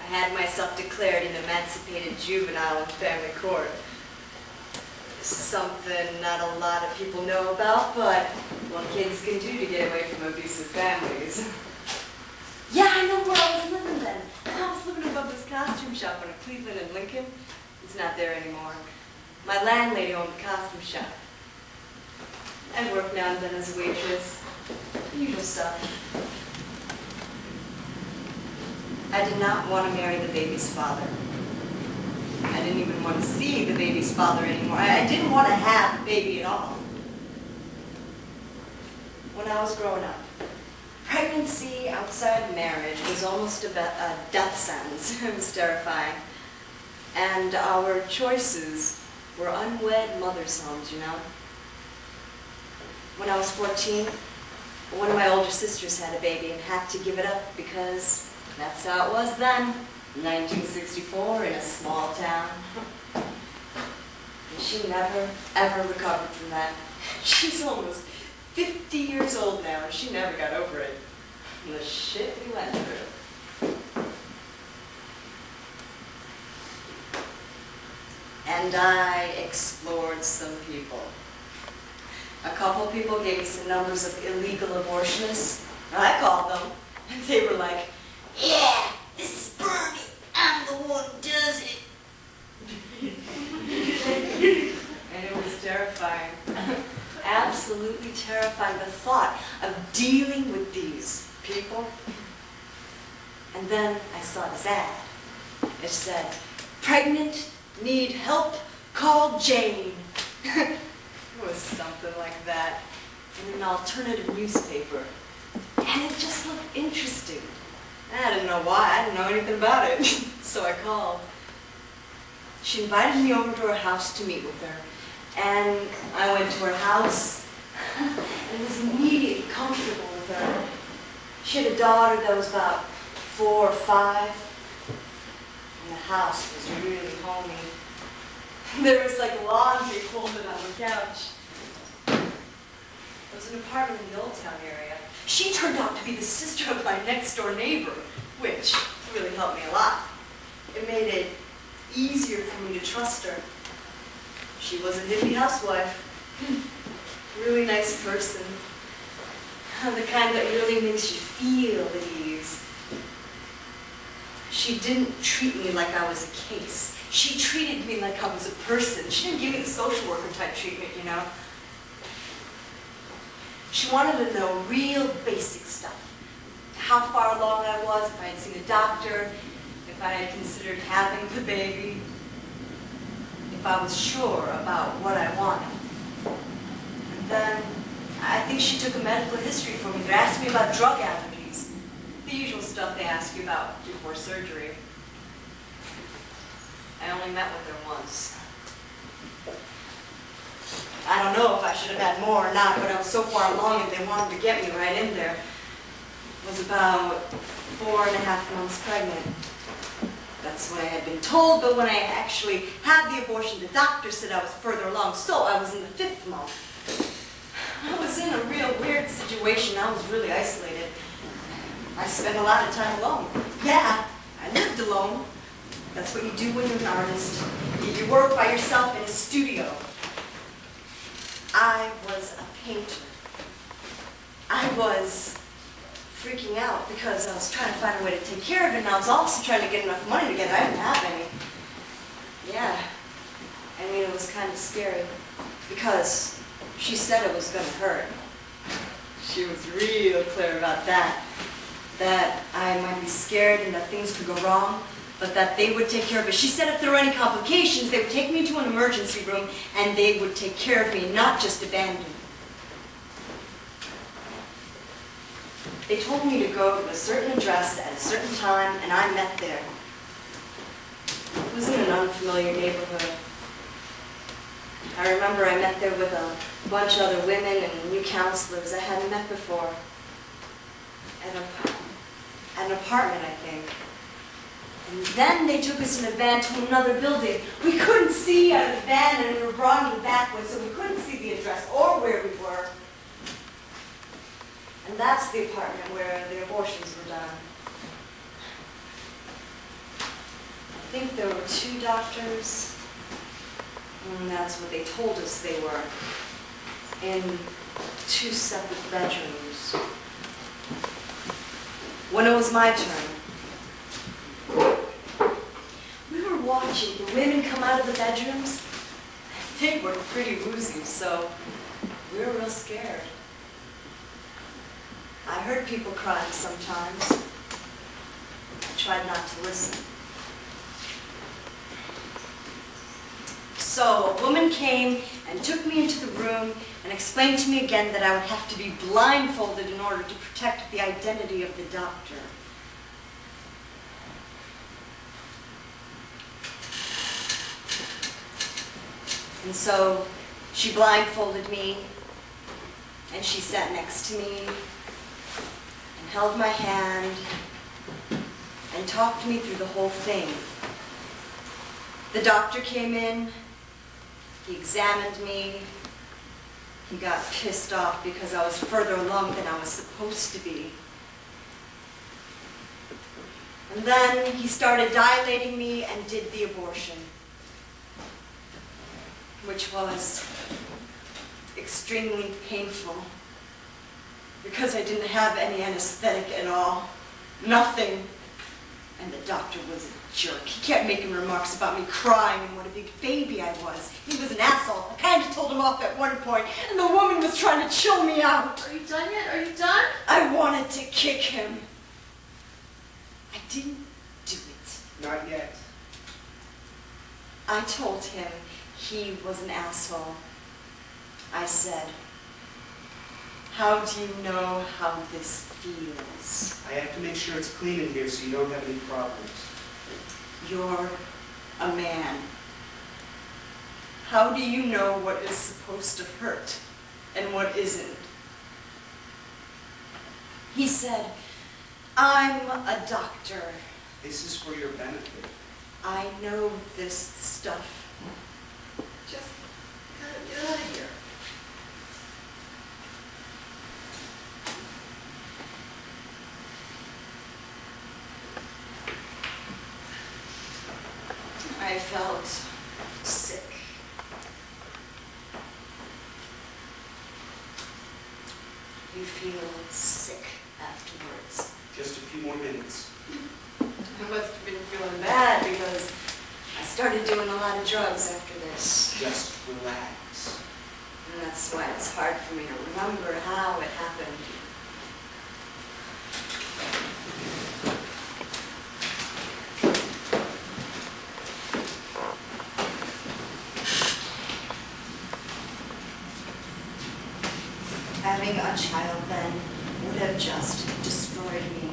[SPEAKER 6] I had myself declared an emancipated juvenile in family court. Something not a lot of people know about, but what kids can do to get away from abusive families. Yeah, I know where I was living then. I was living above this costume shop on Cleveland and Lincoln. It's not there anymore. My landlady owned the costume shop. I work now and then as a waitress. The usual stuff. I did not want to marry the baby's father. I didn't even want to see the baby's father anymore. I didn't want to have the baby at all. When I was growing up, pregnancy outside marriage was almost a death sentence. It was terrifying. And our choices were unwed mothers' homes, When I was 14, one of my older sisters had a baby and had to give it up because that's how it was then. 1964 in a small town. And she never, ever recovered from that. She's almost 50 years old now and she never got over it. The shit we went through. And I explored some people. A couple people gave me some numbers of illegal abortionists. I called them, and they were like, yeah, this is Bernie. I'm the one who does it. And it was terrifying. Absolutely terrifying. The thought of dealing with these people. And then I saw this ad. It said, pregnant, need help, call Jane. It was something like that. In an alternative newspaper. And it just looked interesting. I didn't know why. I didn't know anything about it. So I called. She invited me over to her house to meet with her. And I went to her house and was immediately comfortable with her. She had a daughter that was about 4 or 5. And the house was really homey. There was like laundry folded on the couch. It was an apartment in the Old Town area. She turned out to be the sister of my next door neighbor, which really helped me a lot. It made it easier for me to trust her. She was a hippie housewife. Really nice person. The kind that really makes you feel at ease. She didn't treat me like I was a case. She treated me like I was a person. She didn't give me the social worker type treatment, She wanted to know real basic stuff. How far along I was, if I had seen a doctor, if I had considered having the baby, if I was sure about what I wanted. And then, I think she took a medical history from me that asked me about drug allergies. The usual stuff they ask you about before surgery. I only met with her once. I don't know if I should have had more or not, but I was so far along and they wanted to get me right in there. I was about 4.5 months pregnant. That's what I had been told, but when I actually had the abortion, the doctor said I was further along, so I was in the 5th month. I was in a real weird situation. I was really isolated. I spent a lot of time alone. Yeah, I lived alone. That's what you do when you're an artist. You work by yourself in a studio. I was a painter. I was freaking out because I was trying to find a way to take care of it, and I was also trying to get enough money together. I didn't have any. Yeah. I mean, it was kind of scary because she said it was going to hurt. She was real clear about that. That I might be scared and that things could go wrong, but that they would take care of it. She said if there were any complications, they would take me to an emergency room and they would take care of me, not just abandon me. They told me to go to a certain address at a certain time, and I met there. It was in an unfamiliar neighborhood. I remember I met there with a bunch of other women and new counselors I hadn't met before. At an apartment, I think. And then they took us in a van to another building. We couldn't see out of the van, and we were running backwards, so we couldn't see the address or where we were. And that's the apartment where the abortions were done. I think there were 2 doctors, and that's what they told us they were, in 2 separate bedrooms. When it was my turn, we were watching the women come out of the bedrooms. They were pretty woozy, so we were real scared. I heard people crying sometimes. I tried not to listen. So a woman came and took me into the room and explained to me again that I would have to be blindfolded in order to protect the identity of the doctor. And so she blindfolded me, and she sat next to me, and held my hand, and talked to me through the whole thing. The doctor came in, he examined me, he got pissed off because I was further along than I was supposed to be. And then he started dilating me and did the abortion, which was extremely painful because I didn't have any anesthetic at all, nothing. And the doctor was a jerk. He kept making remarks about me crying and what a big baby I was. He was an asshole. I kind of told him off at one point, and the woman was trying to chill me out.
[SPEAKER 11] Are you done yet? Are you done?
[SPEAKER 6] I wanted to kick him. I didn't do it.
[SPEAKER 5] Not yet.
[SPEAKER 6] I told him he was an asshole. I said, "How do you know how this feels?
[SPEAKER 5] I have to make sure it's clean in here so you don't have any problems.
[SPEAKER 6] You're a man. How do you know what is supposed to hurt and what isn't?" He said, "I'm a doctor.
[SPEAKER 5] This is for your benefit.
[SPEAKER 6] I know this stuff. Just gotta get out of here." I felt sick. You feel sick afterwards.
[SPEAKER 5] Just a few more minutes.
[SPEAKER 6] I must have been feeling bad because I started doing a lot of drugs after this.
[SPEAKER 5] Just relax.
[SPEAKER 6] And that's why it's hard for me to remember how it happened. Having a child then would have just destroyed me.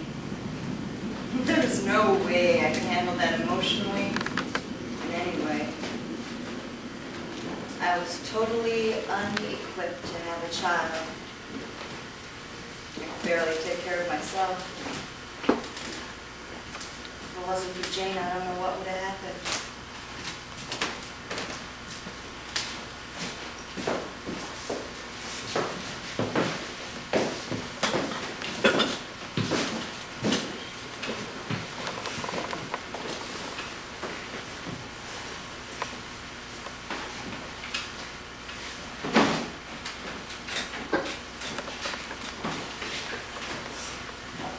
[SPEAKER 6] There was no way I could handle that emotionally in any way. I was totally unequipped to have a child. I could barely take care of myself. If it wasn't for Jane, I don't know what would have happened.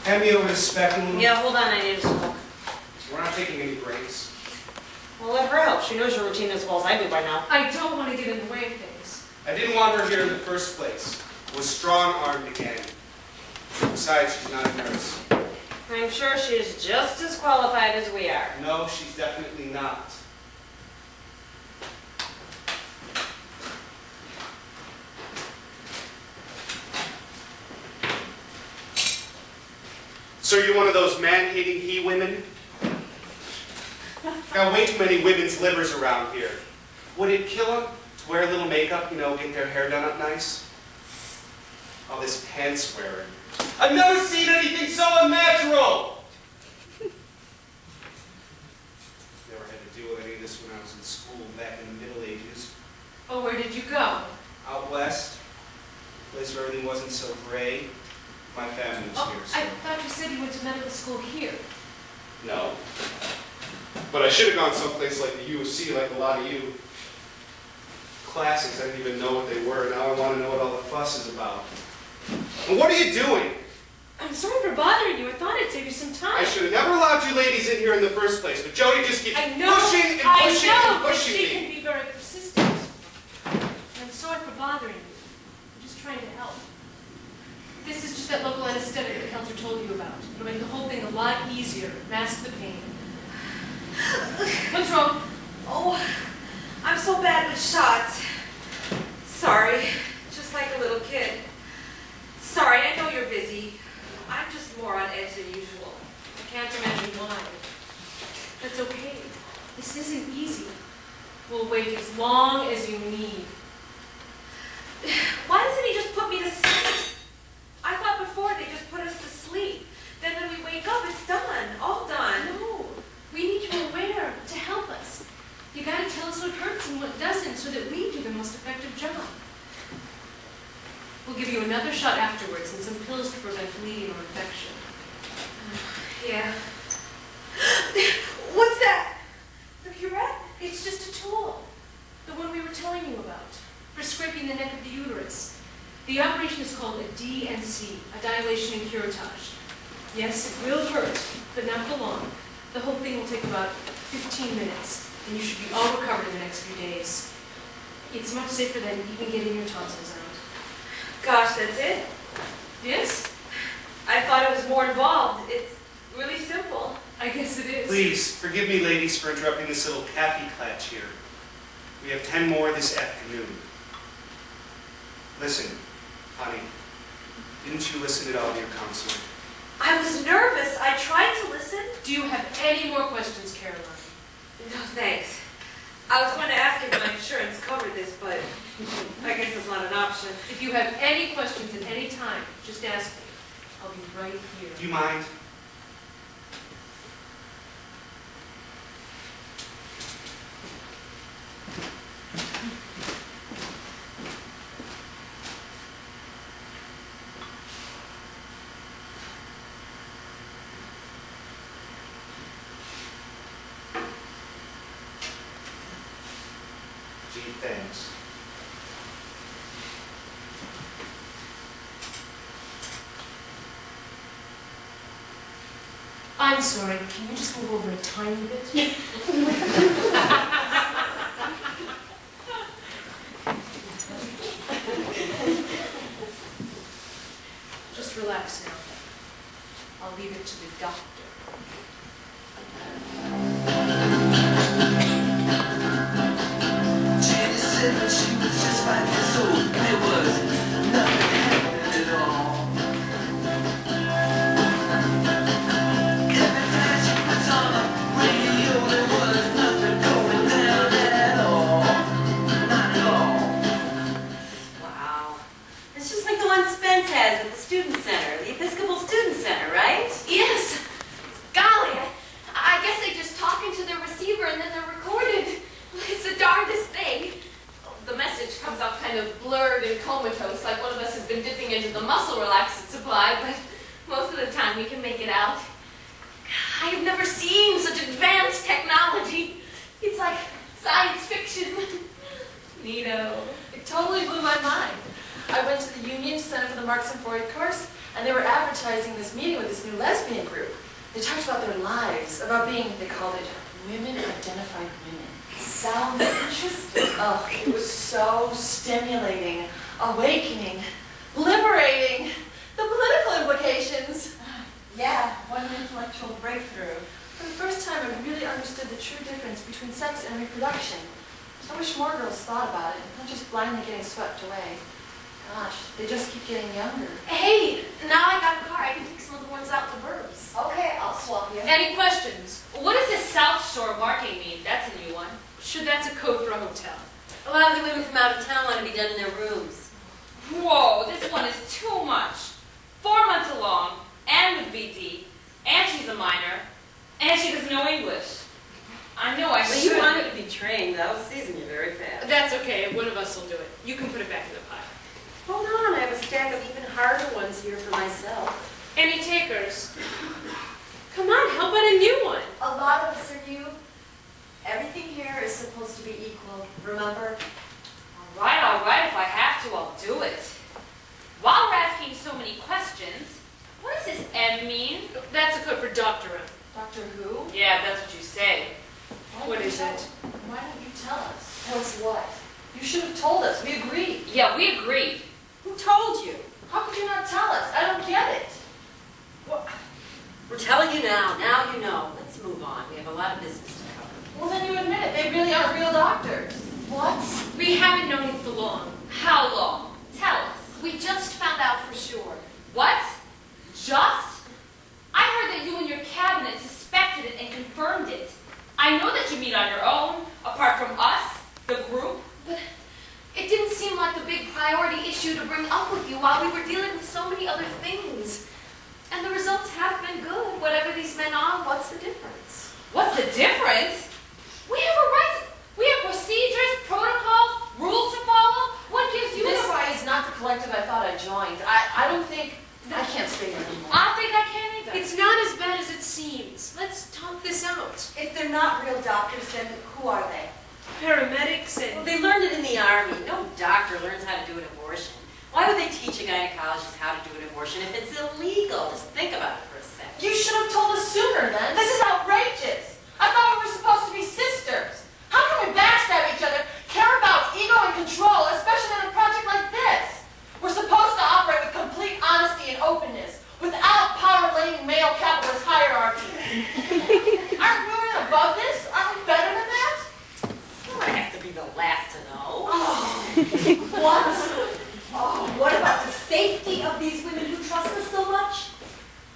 [SPEAKER 5] Hand me over the speculum.
[SPEAKER 8] Yeah, hold on, I need to smoke.
[SPEAKER 5] We're not taking any breaks.
[SPEAKER 8] Well, let her help. She knows your routine as well as I do by now.
[SPEAKER 11] I don't want to get in the way of things.
[SPEAKER 5] I didn't want her here in the first place. I was strong-armed again. Besides, she's not a nurse.
[SPEAKER 8] I'm sure she is just as qualified as we are.
[SPEAKER 5] No, she's definitely not. So you're one of those man-hating he-women? Got way too many women's livers around here. Would it kill them to wear a little makeup, you know, get their hair done up nice? All this pants wearing. I've never seen anything so unnatural! Never had to deal with any of this when I was in school back in the Middle Ages.
[SPEAKER 11] Oh, where did you go?
[SPEAKER 5] Out west, a place where everything wasn't so gray. My family was
[SPEAKER 11] Oh,
[SPEAKER 5] here, so...
[SPEAKER 11] I thought you said you went to medical school here.
[SPEAKER 5] No. But I should have gone someplace like the U of C, like a lot of you. Classics, I didn't even know what they were. Now I want to know what all the fuss is about. And what are you doing?
[SPEAKER 11] I'm sorry for bothering you. I thought I'd save you some time.
[SPEAKER 5] I should have never allowed you ladies in here in the first place, but Jody just keeps pushing and pushing and
[SPEAKER 11] but
[SPEAKER 5] pushing
[SPEAKER 11] she
[SPEAKER 5] me.
[SPEAKER 11] can be very persistent. I'm sorry for bothering you. I'm just trying to help. This is just that local anesthetic the counselor told you about. It'll make the whole thing a lot easier. Mask the pain. What's wrong?
[SPEAKER 6] Oh, I'm so bad with shots. Sorry, just like a little kid. Sorry, I know you're busy. I'm just more on edge than usual.
[SPEAKER 11] I can't imagine why. That's okay. This isn't easy. We'll wait as long as you need.
[SPEAKER 6] Why doesn't he just put me to sleep? I thought before they just put us to sleep. Then when we wake up, it's done. All done.
[SPEAKER 11] No, we need you aware to help us. You gotta tell us what hurts and what doesn't so that we do the most effective job. We'll give you another shot afterwards and some pills to prevent bleeding or infection.
[SPEAKER 6] Yeah. What's that? The curette?
[SPEAKER 11] It's just a tool. The one we were telling you about. For scraping the neck of the uterus. The operation is called a DNC, a dilation and curettage. Yes, it will hurt, but not for long. The whole thing will take about 15 minutes, and you should be all recovered in the next few days. It's much safer than even getting your tonsils out.
[SPEAKER 6] Gosh, that's it?
[SPEAKER 11] Yes?
[SPEAKER 6] I thought it was more involved. It's really simple.
[SPEAKER 11] I guess it is.
[SPEAKER 5] Please, forgive me, ladies, for interrupting this little Kathy Klatch here. We have 10 more this afternoon. Listen, honey, didn't you listen at all to your counselor?
[SPEAKER 6] I was nervous. I tried to listen.
[SPEAKER 11] Do you have any more questions, Caroline?
[SPEAKER 6] No, thanks. I was going to ask if my insurance covered this, but I guess it's not an option.
[SPEAKER 11] If you have any questions at any time, just ask me. I'll be right here.
[SPEAKER 5] Do you mind? Gee, thanks.
[SPEAKER 11] I'm sorry, can you just move over a tiny bit? Just relax now. I'll leave it to the doctor.
[SPEAKER 12] Jenny said that she was just 5 years old. There was nothing happening at all. Every time she was on the radio, there was nothing going
[SPEAKER 9] been comatose, like one of us has been dipping into the muscle relaxant supply, but most of the time we can make it out. I have never seen such advanced technology. It's like science fiction. Neato.
[SPEAKER 14] It totally blew my mind. I went to the union to sign up for the Marx and Freud course, and they were advertising this meeting with this new lesbian group. They talked about their lives, about being, they called it, women-identified women. Sounds interesting. Oh, it was so stimulating, awakening, liberating. The political implications.
[SPEAKER 6] Yeah, what an intellectual breakthrough.
[SPEAKER 14] For the first time, I really understood the true difference between sex and reproduction. I wish more girls thought about it, not just blindly getting swept away. Gosh, they just keep getting younger.
[SPEAKER 9] Hey, now I got a car. I can take some of the ones out in the burbs.
[SPEAKER 6] Okay, I'll swap you.
[SPEAKER 2] Any questions? What does this South Shore marking mean? That's a new one.
[SPEAKER 11] Sure, that's a code for a hotel.
[SPEAKER 15] A lot of the women from out of town want to be done in their rooms.
[SPEAKER 2] Whoa, this one is too much. 4 months along, and with VD, and she's a minor, and she doesn't know English. I know I
[SPEAKER 15] Well,
[SPEAKER 2] should.
[SPEAKER 15] you wanted to be trained. They'll season you very fast.
[SPEAKER 11] That's okay. One of us will do it. You can put it back in the pile.
[SPEAKER 15] Hold on, I have a stack of even harder ones here for myself.
[SPEAKER 11] Any takers? Come on, how about a new one?
[SPEAKER 6] A lot of us are new. Everything here is supposed to be equal, remember?
[SPEAKER 2] All right, if I have to, I'll do it. While we're asking so many questions, what does this M mean?
[SPEAKER 11] That's a code for Dr. M.
[SPEAKER 14] Doctor Who?
[SPEAKER 2] Yeah, that's what you say.
[SPEAKER 11] What is it?
[SPEAKER 14] Why don't you tell us?
[SPEAKER 6] What's what?
[SPEAKER 14] You should have told us. We agreed.
[SPEAKER 2] Yeah, we agreed.
[SPEAKER 15] Who told you?
[SPEAKER 14] How could you not tell us? I don't get it.
[SPEAKER 15] We're telling you now. Now you know. Let's move on. We have a lot of business to cover.
[SPEAKER 14] Well, then you admit it. They really are real doctors.
[SPEAKER 11] What? We haven't known it for long.
[SPEAKER 2] How long? Tell us.
[SPEAKER 9] We just found out for sure.
[SPEAKER 2] What? Just? I heard that you and your cabinet suspected it and confirmed it. I know that you meet on your own, apart from us, the group.
[SPEAKER 9] But it didn't seem like the big priority issue to bring up with you while we were dealing with so many other things. And the results have been good. Whatever these men are, what's the difference?
[SPEAKER 2] What's the difference? We have a right. We have procedures, protocols, rules to follow. What gives you
[SPEAKER 14] This
[SPEAKER 2] the
[SPEAKER 14] is not the collective I thought I joined. I don't think... I can't stay here anymore.
[SPEAKER 2] I don't think I can either.
[SPEAKER 11] It's not as bad as it seems. Let's talk this out.
[SPEAKER 6] If they're not real doctors, then who are they?
[SPEAKER 11] Paramedics
[SPEAKER 15] Well,
[SPEAKER 11] and...
[SPEAKER 15] they learned it in the Army. No doctor learns how to do an abortion. Why would they teach a gynecologist how to do an abortion if it's illegal? Just think about it for a second.
[SPEAKER 14] You should have told us sooner, then. This is outrageous. I thought we were supposed to be sisters. How can we backstab each other, care about ego and control, especially in a project like this? We're supposed to operate with complete honesty and openness, without power-laden male capitalist hierarchies. Aren't women above this? Aren't we better than that?
[SPEAKER 15] Someone has to be the last to know.
[SPEAKER 6] What? Oh, what about the safety of these women who trust us so much?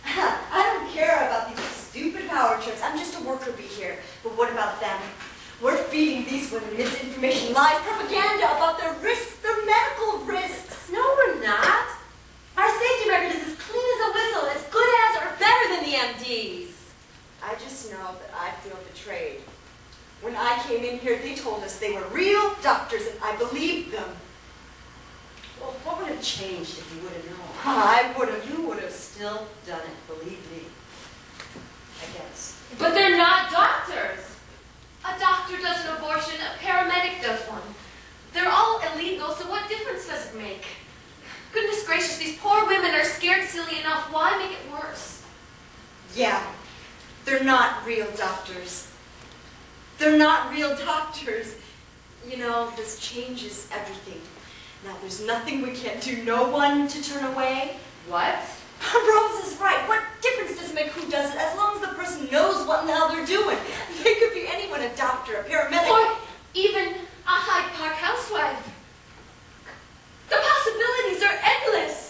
[SPEAKER 6] I don't care about these stupid power trips. I'm just a worker bee here. But what about them? We're feeding these women misinformation, lies, propaganda about their risks, their medical risks.
[SPEAKER 15] No, we're not. Our safety record is as clean as a whistle, as good as or better than the MD's.
[SPEAKER 6] I just know that I feel betrayed. When I came in here, they told us they were real doctors, and I believed them.
[SPEAKER 15] Well, what would have changed if you would have known?
[SPEAKER 6] I would have.
[SPEAKER 15] You would have still done it, believe me. I guess.
[SPEAKER 2] But they're not doctors.
[SPEAKER 9] A doctor does an abortion, a paramedic does one. They're all illegal, so what difference does it make? Goodness gracious, these poor women are scared silly enough. Why make it worse?
[SPEAKER 6] Yeah, they're not real doctors. They're not real doctors. You know, this changes everything. Now, there's nothing we can't do. No one to turn away.
[SPEAKER 2] What?
[SPEAKER 6] Rose is right. What difference does it make who does it, as long as the person knows what the hell they're doing? They could be anyone, a doctor, a paramedic.
[SPEAKER 9] Or even a Hyde Park housewife. The possibilities are endless.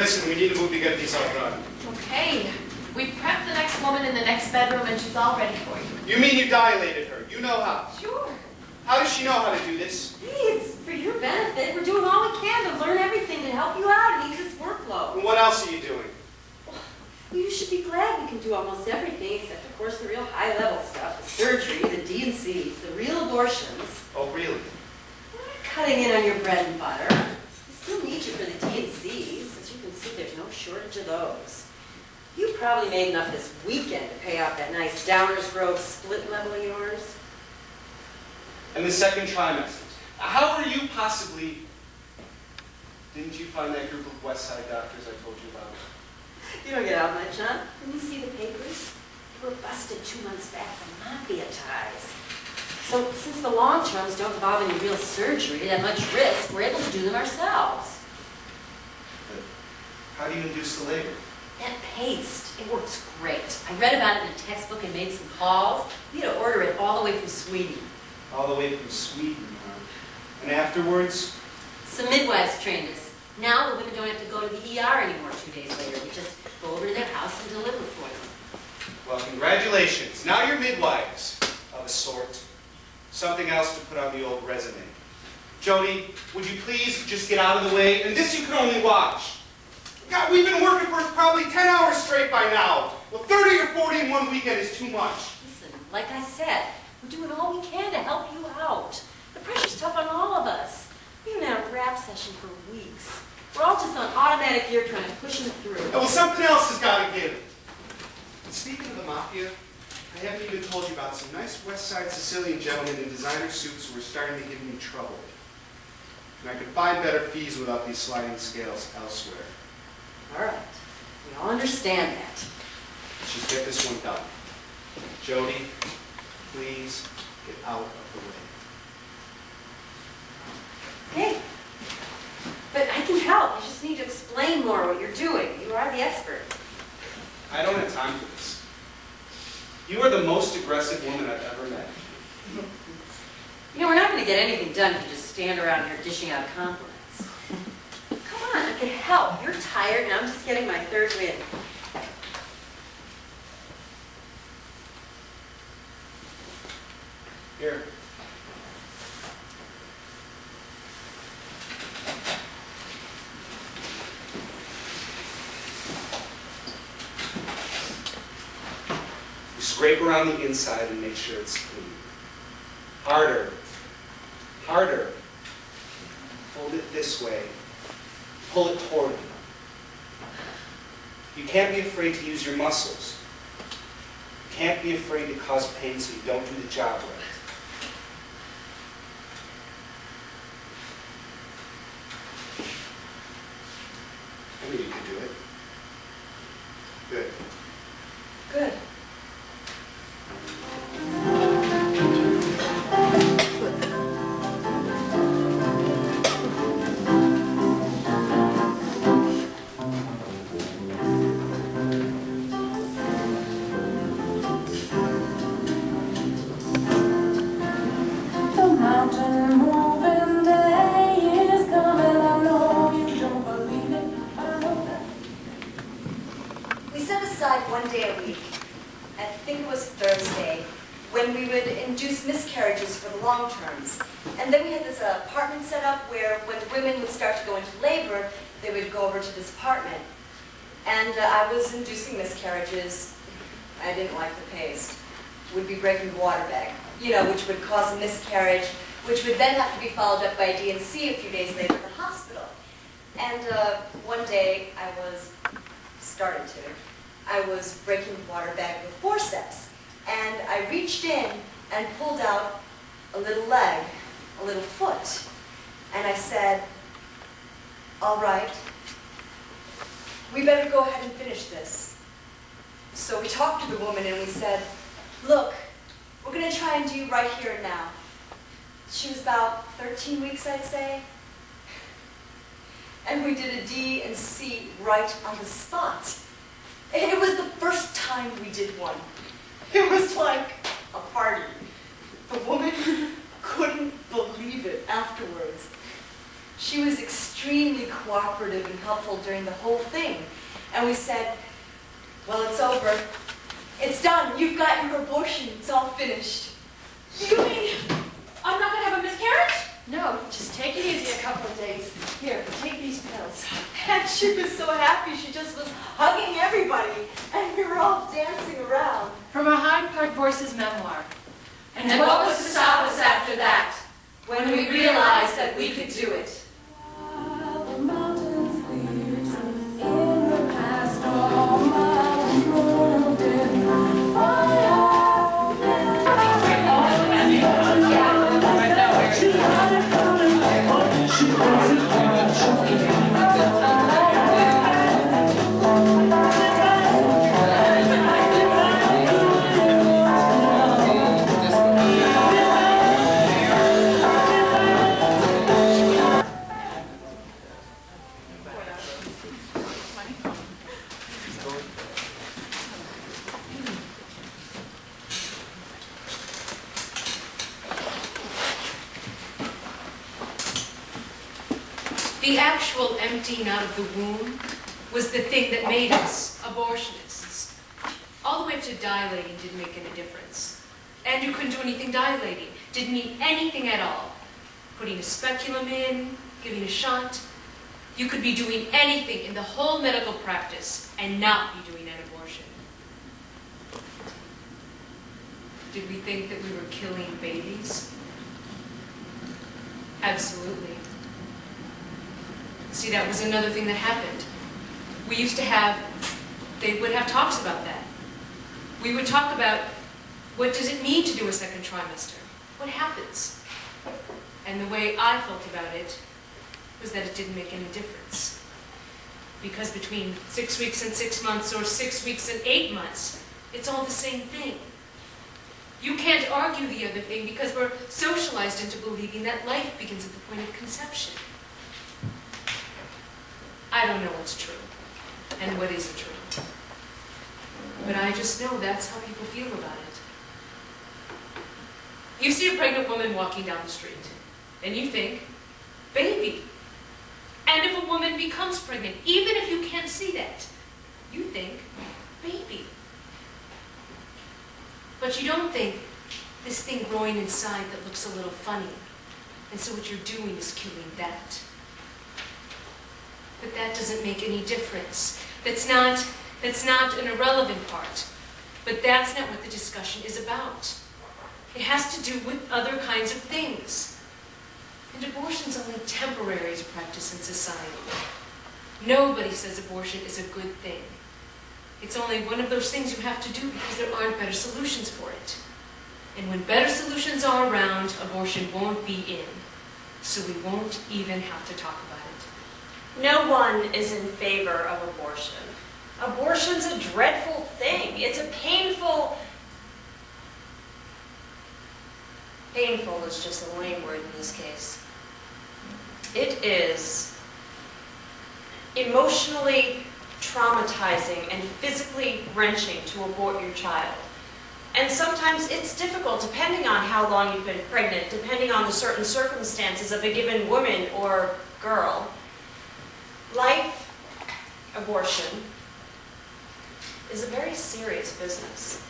[SPEAKER 5] Listen, we need to move to get these all done.
[SPEAKER 9] Okay. We prepped the next woman in the next bedroom and she's all ready for you.
[SPEAKER 5] You mean you dilated her? You know how.
[SPEAKER 13] Sure.
[SPEAKER 5] How does she know how to do this?
[SPEAKER 15] Hey, it's for your benefit. We're doing all we can to learn everything to help you out and ease this workload.
[SPEAKER 5] And what else are you doing?
[SPEAKER 15] Well, you should be glad we can do almost everything except, of course, the real high-level stuff. The surgery, the D&Cs, the real abortions.
[SPEAKER 5] Oh, really?
[SPEAKER 15] We're not cutting in on your bread and butter. We still need you for the D&Cs. As you can see, there's no shortage of those. You probably made enough this weekend to pay off that nice Downers Grove split level of yours.
[SPEAKER 5] And the second trimester. How were you possibly... Didn't you find that group of West Side doctors I told you about?
[SPEAKER 15] You don't get out much, huh? Didn't you see the papers? They were busted 2 months back for mafia ties. So since the long terms don't involve any real surgery at much risk, we're able to do them ourselves.
[SPEAKER 5] But how do you induce the labor?
[SPEAKER 15] That paste, it works great. I read about it in a textbook and made some calls. We had to order it all the way from Sweden.
[SPEAKER 5] All the way from Sweden, huh? And afterwards?
[SPEAKER 15] Some midwives trained us. Now the women don't have to go to the ER anymore 2 days later. We just go over to their house and deliver for them.
[SPEAKER 5] Well, congratulations. Now you're midwives of a sort. Something else to put on the old resume. Jody, would you please just get out of the way? And this you can only watch. God, we've been working for probably 10 hours straight by now. Well, 30 or 40 in one weekend is too much.
[SPEAKER 15] Listen, like I said, we're doing all we can to help you out. The pressure's tough on all of us. We haven't had a rap session for weeks. We're all just on automatic gear trying to push them through.
[SPEAKER 5] Oh, well, something else has got to give. And speaking of the mafia, I haven't even told you about some nice West Side Sicilian gentlemen in designer suits who are starting to give me trouble. And I could find better fees without these sliding scales elsewhere.
[SPEAKER 15] All right. We all understand that.
[SPEAKER 5] Let's just get this one done. Jody, please get out of the way.
[SPEAKER 15] Okay. But I can help. You just need to explain more what you're doing. You are the expert.
[SPEAKER 5] I don't have time for this. You are the most aggressive woman I've ever met.
[SPEAKER 15] You know, we're not going to get anything done if you just stand around here dishing out compliments. Come on, I can help. You're tired, and I'm just getting my third win.
[SPEAKER 5] Here. You scrape around the inside and make sure it's clean. Harder. Harder. Hold it this way. Pull it toward you. You can't be afraid to use your muscles. You can't be afraid to cause pain so you don't do the job right. I knew you could do it. Good.
[SPEAKER 15] Good. We set aside one day a week, I think it was Thursday, when we would induce miscarriages for the long terms. And then we had this apartment set up where when the women would start to go into labor, they would go over to this apartment. And I was inducing miscarriages. I didn't like the paste. Would be breaking the water bag, you know, which would cause a miscarriage, which would then have to be followed up by a D&C a few days later at the hospital. And one day I was breaking the water bag with forceps. And I reached in and pulled out a little leg, a little foot. And I said, all right, we better go ahead and finish this. So we talked to the woman and we said, look, we're going to try and do right here and now. She was about 13 weeks, I'd say. And we did a D&C right on the spot. And it was the first time we did one. It was like a party. The woman couldn't believe it afterwards. She was extremely cooperative.
[SPEAKER 6] cooperative and helpful during the whole thing. And we said, well, it's over. It's done. You've got your abortion. It's all finished.
[SPEAKER 11] You mean I'm not going to have a miscarriage?
[SPEAKER 14] No, just take it easy a couple of days. Here, take these pills.
[SPEAKER 6] And she was so happy. She just was hugging everybody. And we were all dancing around.
[SPEAKER 14] From a Hyde Park Voices memoir.
[SPEAKER 11] And what was to stop us after that? When we realized that we could do it. The actual emptying out of the womb was the thing that made us abortionists. All the way up to dilating didn't make any difference. And you couldn't do anything dilating. Didn't mean anything at all. Putting a speculum in, giving a shot. You could be doing anything in the whole medical practice and not be doing an abortion. Did we think that we were killing babies? Absolutely. See, that was another thing that happened. We used to have, they would have talks about that. We would talk about, what does it mean to do a second trimester? What happens? And the way I felt about it was that it didn't make any difference. Because between 6 weeks and 6 months, or 6 weeks and 8 months, it's all the same thing. You can't argue the other thing because we're socialized into believing that life begins at the point of conception. I don't know what's true and what isn't true. But I just know that's how people feel about it. You see a pregnant woman walking down the street, and you think, baby. And if a woman becomes pregnant, even if you can't see that, you think, baby. But you don't think, this thing growing inside that looks a little funny, and so what you're doing is killing that. But that doesn't make any difference. That's not an irrelevant part. But that's not what the discussion is about. It has to do with other kinds of things. And abortion's only temporary as a practice in society. Nobody says abortion is a good thing. It's only one of those things you have to do because there aren't better solutions for it. And when better solutions are around, abortion won't be in. So we won't even have to talk about it.
[SPEAKER 8] No one is in favor of abortion. Abortion's a dreadful thing. It's a painful is just a lame word in this case. It is emotionally traumatizing and physically wrenching to abort your child. And sometimes it's difficult, depending on how long you've been pregnant, depending on the certain circumstances of a given woman or girl. Life, abortion, is a very serious business.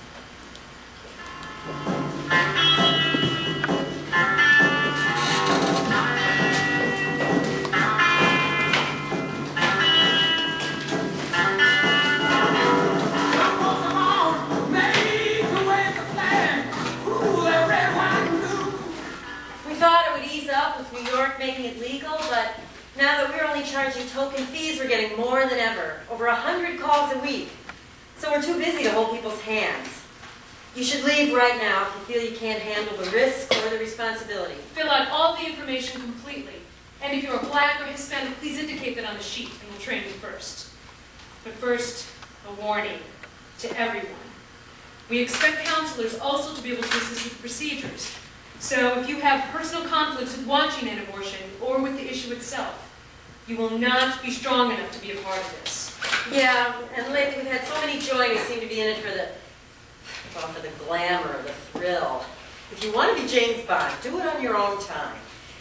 [SPEAKER 6] We thought it would ease up with New York making it legal, but now that we're only charging token fees, we're getting more than ever. Over 100 calls a week. So we're too busy to hold people's hands. You should leave right now if you feel you can't handle the risk or the responsibility.
[SPEAKER 11] Fill out all the information completely. And if you're Black or Hispanic, please indicate that on the sheet, and we'll train you first. But first, a warning to everyone. We expect counselors also to be able to assist with procedures. So if you have personal conflicts with watching an abortion or with the issue itself, you will not be strong enough to be a part of this.
[SPEAKER 6] Yeah, and lately we've had so many joy, we seem to be in it for the glamour, the thrill. If you want to be James Bond, do it on your own time.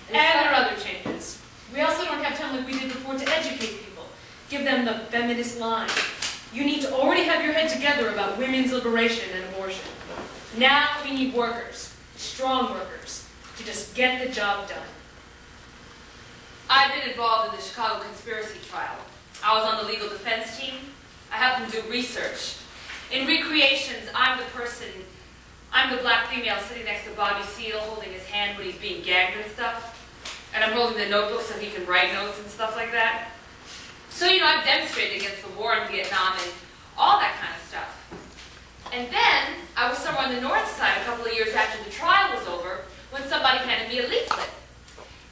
[SPEAKER 11] And there are other changes. We also don't have time to that we did before to educate people. Give them the feminist line. You need to already have your head together about women's liberation and abortion. Now we need workers, strong workers, to just get the job done.
[SPEAKER 4] I've been involved in the Chicago conspiracy trial. I was on the legal defense team. I helped them do research. In recreations, I'm the black female sitting next to Bobby Seale holding his hand when he's being gagged and stuff. And I'm holding the notebook so he can write notes and stuff like that. So, I've demonstrated against the war in Vietnam and all that kind of stuff. And then, I was somewhere on the north side a couple of years after the trial was over when somebody handed me a leaflet.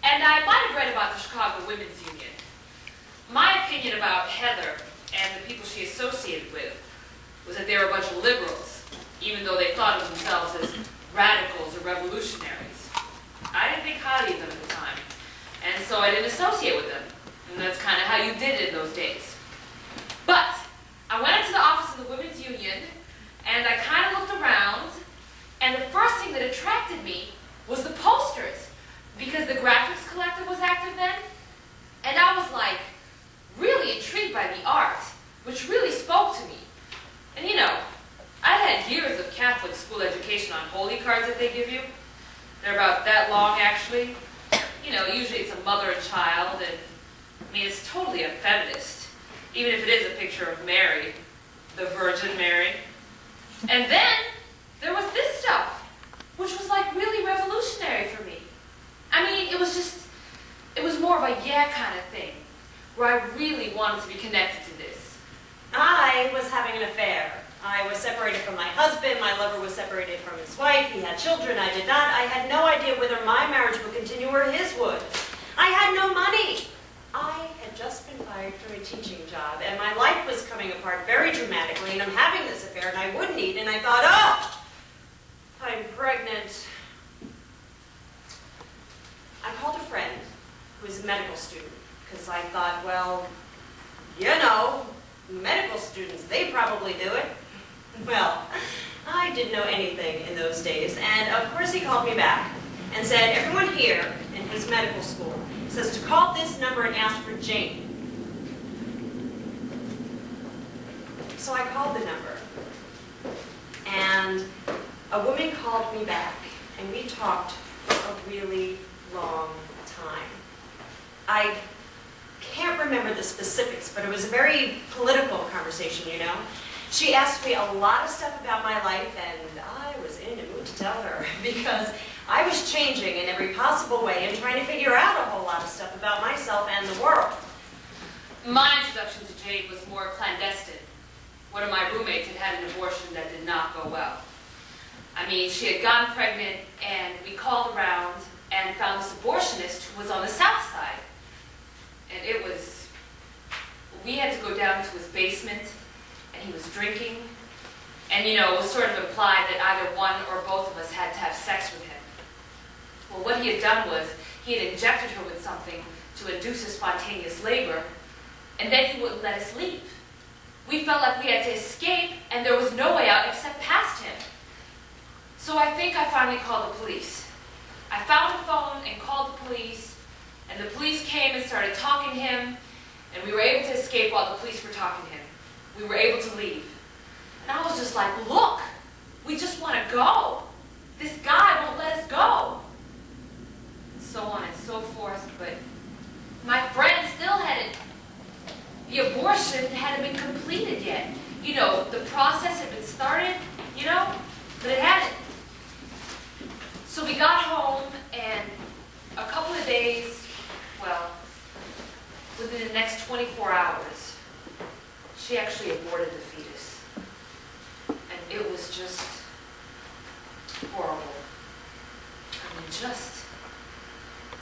[SPEAKER 4] And I might have read about the Chicago Women's Union. My opinion about Heather and the people she associated with was that they were a bunch of liberals, even though they thought of themselves as radicals or revolutionaries. I didn't think highly of them at the time, and so I didn't associate with them. And that's kind of how you did it in those days. But I went into the office of the Women's Union, and I kind of looked around, and the first thing that attracted me was the posters, because the graphics collective was active then, and I was like really intrigued by the art, which really spoke to me. And I had years of Catholic school education on holy cards that they give you. They're about that long, actually. Usually it's a mother and child, and it's totally unfeminist, even if it is a picture of Mary, the Virgin Mary. And then there was this stuff, which was like really revolutionary for me. It was more of a yeah kind of thing, where I really wanted to be connected to this.
[SPEAKER 8] I was having an affair. I was separated from my husband, my lover was separated from his wife, he had children, I did not. I had no idea whether my marriage would continue or his would. I had no money. I had just been fired from a teaching job, and my life was coming apart very dramatically, and I'm having this affair, and I wouldn't eat, and I thought, oh, I'm pregnant. I called a friend who was a medical student, because I thought, well, medical students, they probably do it. Well, I didn't know anything in those days, and of course he called me back and said, everyone here in his medical school says to call this number and ask for Jane. So I called the number, and a woman called me back, and we talked for a really long time. I can't remember the specifics, but it was a very political conversation, She asked me a lot of stuff about my life, and I was in a mood to tell her, because I was changing in every possible way and trying to figure out a whole lot of stuff about myself and the world.
[SPEAKER 4] My introduction to Jade was more clandestine. One of my roommates had an abortion that did not go well. She had gotten pregnant, and we called around and found this abortionist who was on the south side. And we had to go down to his basement, and he was drinking. And, it was sort of implied that either one or both of us had to have sex with him. Well, what he had done was, he had injected her with something to induce a spontaneous labor, and then he wouldn't let us leave. We felt like we had to escape, and there was no way out except past him. So I think I finally called the police. I found a phone and called the police, and the police came and started talking to him, and we were able to escape while the police were talking to him. We were able to leave. And I was just like, look, we just want to go. This guy won't let us go. And so on and so forth, but my friend still hadn't, the abortion hadn't been completed yet. The process had been started, but it hadn't. So we got home, and a couple of days, within the next 24 hours, she actually aborted the fetus. And it was just horrible.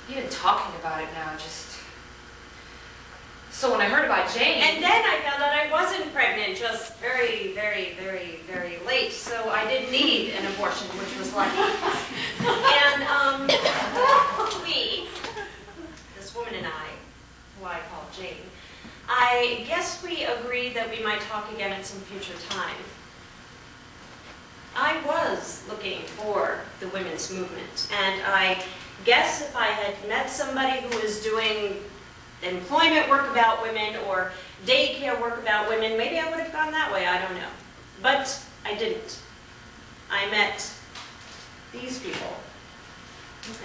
[SPEAKER 4] Even talking about it now, So when I heard about Jane...
[SPEAKER 8] And then I found out I wasn't pregnant, just very, very, very, very late. So I didn't need an abortion, which was lucky. And this woman and I, who I call Jane, I guess we agreed that we might talk again at some future time. I was looking for the women's movement, and I guess if I had met somebody who was doing employment work about women or daycare work about women. Maybe I would have gone that way, I don't know. But I didn't. I met these people.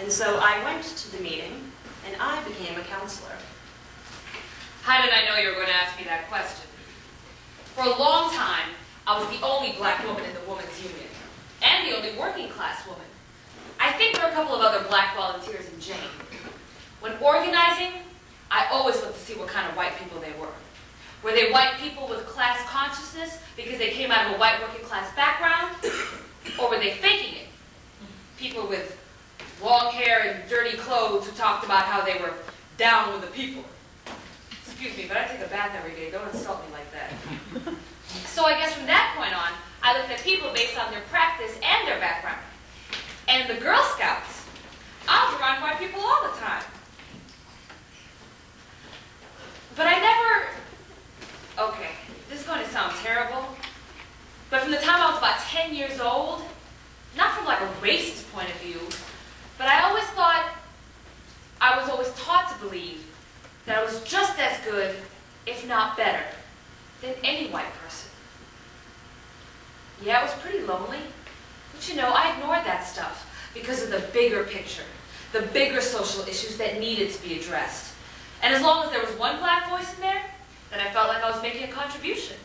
[SPEAKER 8] And so I went to the meeting, and I became a counselor.
[SPEAKER 4] How did I know you were going to ask me that question? For a long time, I was the only black woman in the women's union, and the only working class woman. I think there were a couple of other black volunteers in Jane. When organizing, I always looked to see what kind of white people they were. Were they white people with class consciousness because they came out of a white working class background? Or were they faking it? People with long hair and dirty clothes who talked about how they were down with the people. Excuse me, but I take a bath every day. Don't insult me like that. So I guess from that point on, I looked at people based on their practice and their background. And in the Girl Scouts, I was around white people all the time. But I never... Okay, this is going to sound terrible, but from the time I was about 10 years old, not from like a racist point of view, but I always thought, I was always taught to believe that I was just as good, if not better, than any white person. Yeah, it was pretty lonely, but you know, I ignored that stuff because of the bigger picture, the bigger social issues that needed to be addressed. And as long as there was one black voice in there, then I felt like I was making a contribution.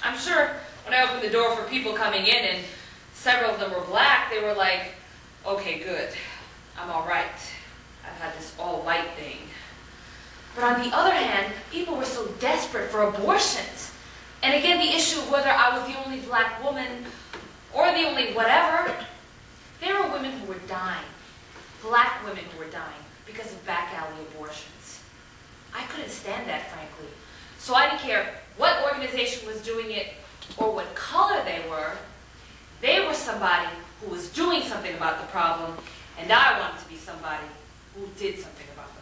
[SPEAKER 4] I'm sure when I opened the door for people coming in and several of them were black, they were like, okay, good, I'm all right. I've had this all-white thing. But on the other hand, people were so desperate for abortions. And again, the issue of whether I was the only black woman or the only whatever, there were women who were dying, black women who were dying because of back alley abortions. I couldn't stand that, frankly. So I didn't care what organization was doing it or what color they were somebody who was doing something about the problem, and I wanted to be somebody who did something about the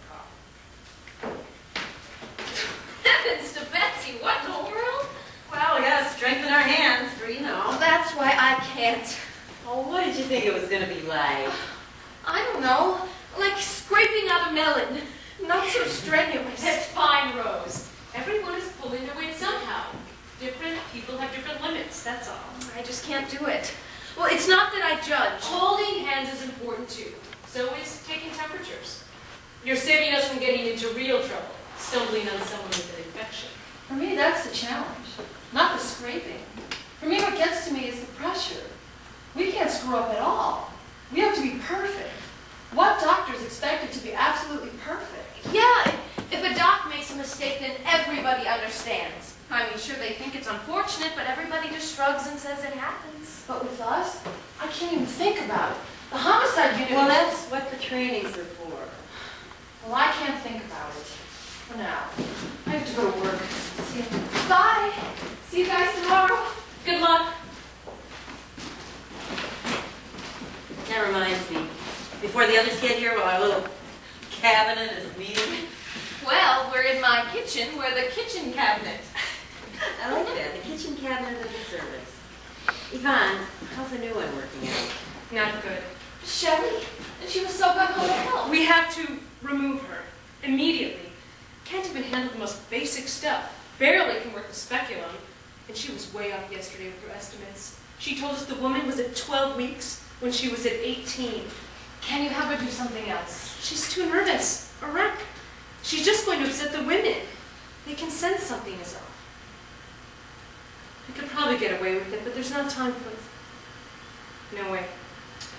[SPEAKER 4] problem.
[SPEAKER 9] Heavens to Betsy, what in the world?
[SPEAKER 8] Well, we gotta strengthen our hands for, you know.
[SPEAKER 9] Well, that's why I can't.
[SPEAKER 6] Oh, what did you think it was gonna be like?
[SPEAKER 9] I don't know, like scraping out a melon. Not so strenuous.
[SPEAKER 11] That's fine, Rose. Everyone is pulling their weight somehow. Different people have different limits, that's all.
[SPEAKER 9] I just can't do it. Well, it's not that I judge.
[SPEAKER 11] Holding hands is important too. So is taking temperatures. You're saving us from getting into real trouble, stumbling on someone with an infection.
[SPEAKER 14] For me, that's the challenge, not the scraping. For me, what gets to me is the pressure. We can't screw up at all. We have to be perfect. What doctor is expected to be absolutely perfect?
[SPEAKER 9] Yeah, if a doc makes a mistake, then everybody understands. I mean, sure, they think it's unfortunate, but everybody just shrugs and says it happens.
[SPEAKER 14] But with us, I can't even think about it. The homicide unit...
[SPEAKER 6] Well, that's what the trainings are for.
[SPEAKER 14] Well, I can't think about it. For now. I have to go to work. See you.
[SPEAKER 9] Bye. See you guys tomorrow.
[SPEAKER 11] Good luck.
[SPEAKER 6] That reminds me. Before the others get here, will our little cabinet is meeting?
[SPEAKER 9] Well, we're in my kitchen. We're the kitchen cabinet.
[SPEAKER 6] I like that, the kitchen cabinet of the service. Yvonne, how's the new one working out?
[SPEAKER 11] Not good.
[SPEAKER 9] Shelly? And she was so gung-ho to help.
[SPEAKER 11] We have to remove her immediately. Can't even handle the most basic stuff. Barely can work the speculum. And she was way off yesterday with her estimates. She told us the woman was at 12 weeks when she was at 18.
[SPEAKER 9] Can you have her do something else?
[SPEAKER 11] She's too nervous. A wreck. She's just going to upset the women. They can sense something is off. I could probably get away with it, but there's no time for it. No way.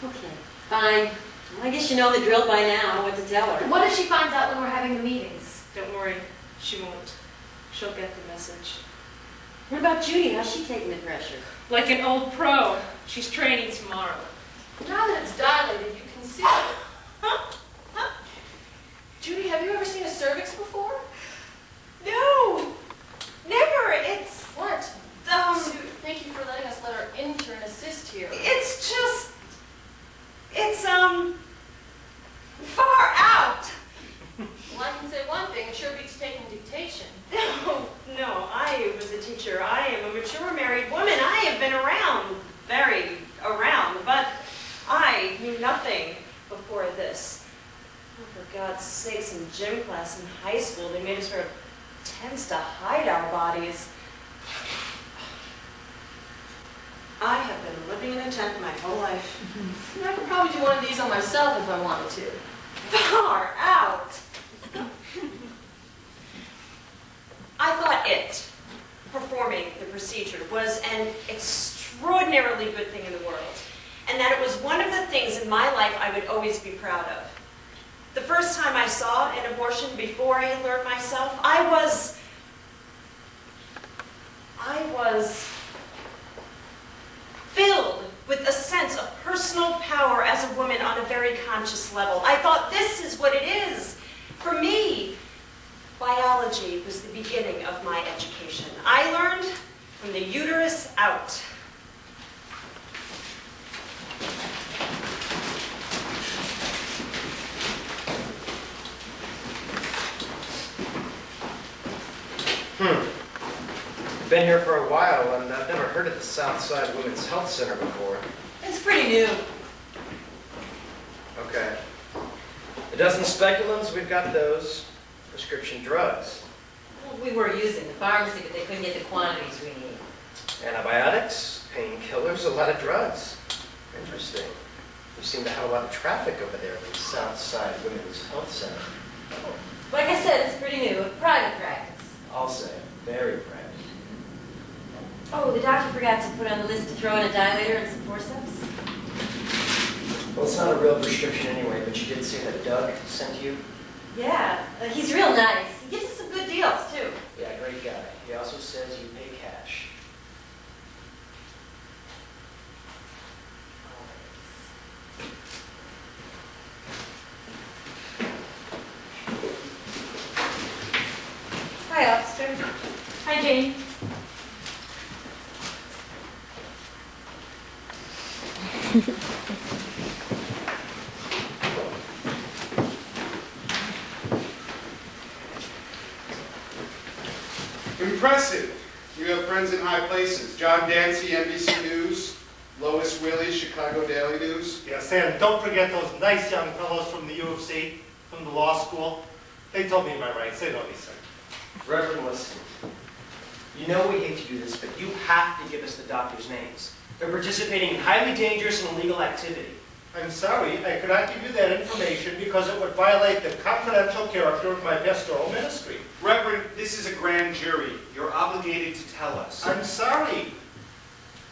[SPEAKER 6] Okay, fine. Well, I guess you know the drill by now, what to tell her.
[SPEAKER 9] What if she finds out when we're having the meetings?
[SPEAKER 11] Don't worry. She won't. She'll get the message.
[SPEAKER 6] What about Judy? How's she taking the pressure?
[SPEAKER 11] Like an old pro. She's training tomorrow.
[SPEAKER 9] Now that it's dilated, you can see it. Judy, have you ever seen a cervix before?
[SPEAKER 8] No! Never! It's...
[SPEAKER 9] What? Sue, thank you for letting us let our intern assist here.
[SPEAKER 8] It's just... It's, far out!
[SPEAKER 9] Well, I can say one thing, it sure beats taking dictation.
[SPEAKER 8] No, I was a teacher. I am a mature married woman. I have been around, very around, but I knew nothing before this. God's sakes, in gym class in high school, they made us wear tents to hide our bodies. I have been living in a tent my whole life.
[SPEAKER 14] I could probably do one of these on myself if I wanted to.
[SPEAKER 8] Far out! I thought performing the procedure, was an extraordinarily good thing in the world, and that it was one of the things in my life I would always be proud of. The first time I saw an abortion before I had learned myself, I was filled with a sense of personal power as a woman on a very conscious level. I thought, this is what it is. For me, biology was the beginning of my education. I learned from the uterus out.
[SPEAKER 3] Been here for a while, and I've never heard of the Southside Women's Health Center before.
[SPEAKER 8] It's pretty new.
[SPEAKER 3] Okay. A dozen speculums, we've got those. Prescription drugs.
[SPEAKER 16] Well, we were using the pharmacy, but they couldn't get the quantities we need.
[SPEAKER 3] Antibiotics, painkillers, a lot of drugs. Interesting. You seem to have a lot of traffic over there at the Southside Women's Health Center.
[SPEAKER 16] Like I said, it's pretty new. Private practice.
[SPEAKER 3] I'll say, very private.
[SPEAKER 16] Oh, the doctor forgot to put on the list to throw in a dilator and some forceps.
[SPEAKER 3] Well, it's not a real prescription anyway, but you did say that Doug sent you?
[SPEAKER 16] Yeah, he's real nice. He gives us some good deals, too.
[SPEAKER 3] Yeah, great guy. He also says you pay cash.
[SPEAKER 16] Hi, officer. Hi, Jane.
[SPEAKER 5] Impressive. You have friends in high places. John Dancy, NBC News. Lois Willie, Chicago Daily News.
[SPEAKER 7] Yes, and don't forget those nice young fellows from the U of C, from the law school. They told me my rights. They know me, sir.
[SPEAKER 3] Reverend, listen. You know we hate to do this, but you have to give us the doctors' names. They're participating in highly dangerous and illegal activity.
[SPEAKER 7] I'm sorry, I cannot give you that information because it would violate the confidential character of my pastoral ministry.
[SPEAKER 5] Reverend, this is a grand jury. You're obligated to tell us.
[SPEAKER 7] I'm sorry.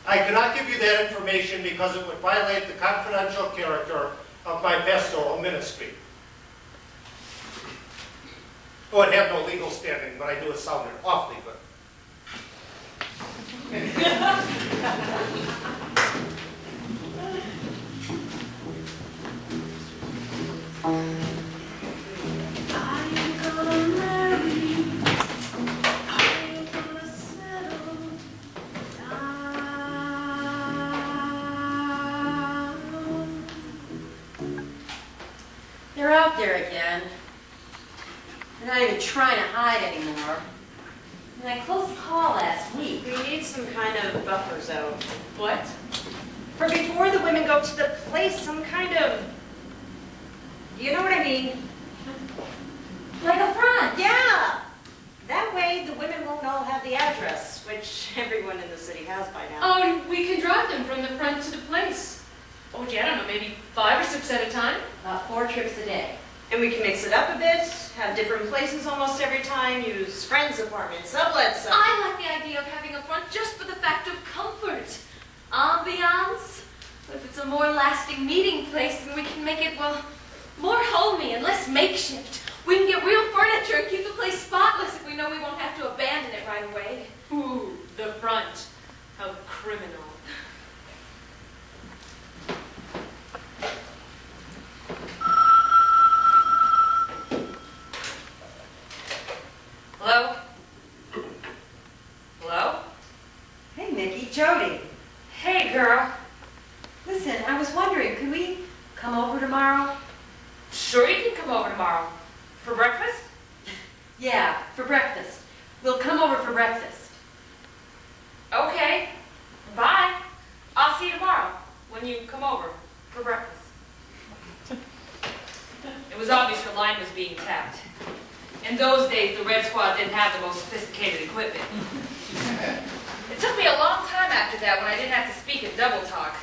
[SPEAKER 7] I cannot give you that information because it would violate the confidential character of my pastoral ministry. Oh, it had no legal standing, but I knew it sounded awfully good.
[SPEAKER 16] They're out there again. They're not even trying to hide anymore. And I closed the call last week.
[SPEAKER 8] We need some kind of buffer zone.
[SPEAKER 16] What?
[SPEAKER 8] For before the women go to the place, some kind of... You know what I mean?
[SPEAKER 16] Like a front?
[SPEAKER 8] Yeah! That way the women won't all have the address, which everyone in the city has by now.
[SPEAKER 11] Oh, and we can drive them from the front to the place. Oh, gee, I don't know, maybe 5 or 6 at a time?
[SPEAKER 16] About 4 trips a day.
[SPEAKER 8] And we can mix it up a bit, have different places almost every time, use friends' apartments, sublets.
[SPEAKER 9] I like the idea of having a front just for the fact of comfort. Ambiance. If it's a more lasting meeting place, then we can make it, well, more homey and less makeshift. We can get real furniture and keep the place spotless if we know we won't have to abandon it right away.
[SPEAKER 11] Ooh, the front. How criminal.
[SPEAKER 16] Hello? Hello?
[SPEAKER 6] Hey, Nikki, Jody.
[SPEAKER 16] Hey, girl. Listen, I was wondering, could we come over tomorrow?
[SPEAKER 9] Sure you can come over tomorrow. For breakfast?
[SPEAKER 16] Yeah, for breakfast. We'll come over for breakfast.
[SPEAKER 9] Okay. Bye. I'll see you tomorrow when you come over for breakfast. It
[SPEAKER 2] was obvious her line was being tapped. In those days, the Red Squad didn't have the most sophisticated equipment. It took me a long time after that when I didn't have to speak at double talk.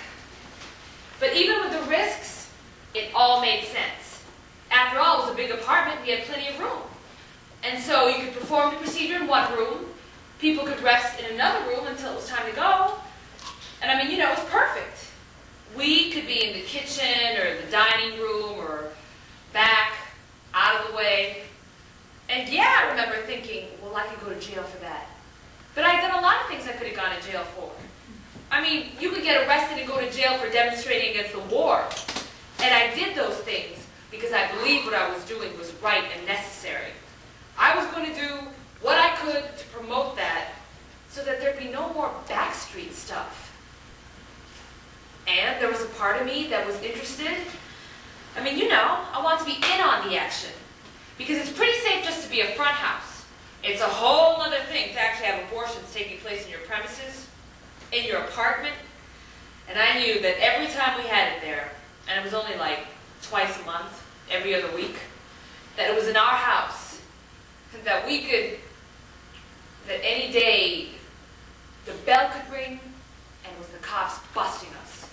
[SPEAKER 2] But even with the risks, it all made sense. After all, it was a big apartment, we had plenty of room. And so you could perform the procedure in one room, people could rest in another room until it was time to go. And I mean, you know, it was perfect. We could be in the kitchen or the dining room or back, out of the way. And yeah, I remember thinking, well, I could go to jail for that. But I'd done a lot of things I could have gone to jail for. I mean, you could get arrested and go to jail for demonstrating against the war. And I did those things because I believed what I was doing was right and necessary. I was going to do what I could to promote that so that there'd be no more backstreet stuff. And there was a part of me that was interested. I mean, you know, I want to be in on the action. Because it's pretty safe just to be a front house. It's a whole other thing to actually have abortions taking place in your premises, in your apartment. And I knew that every time we had it there, and it was only like twice a month, every other week, that it was in our house, that we could, that any day the bell could ring and it was the cops busting us.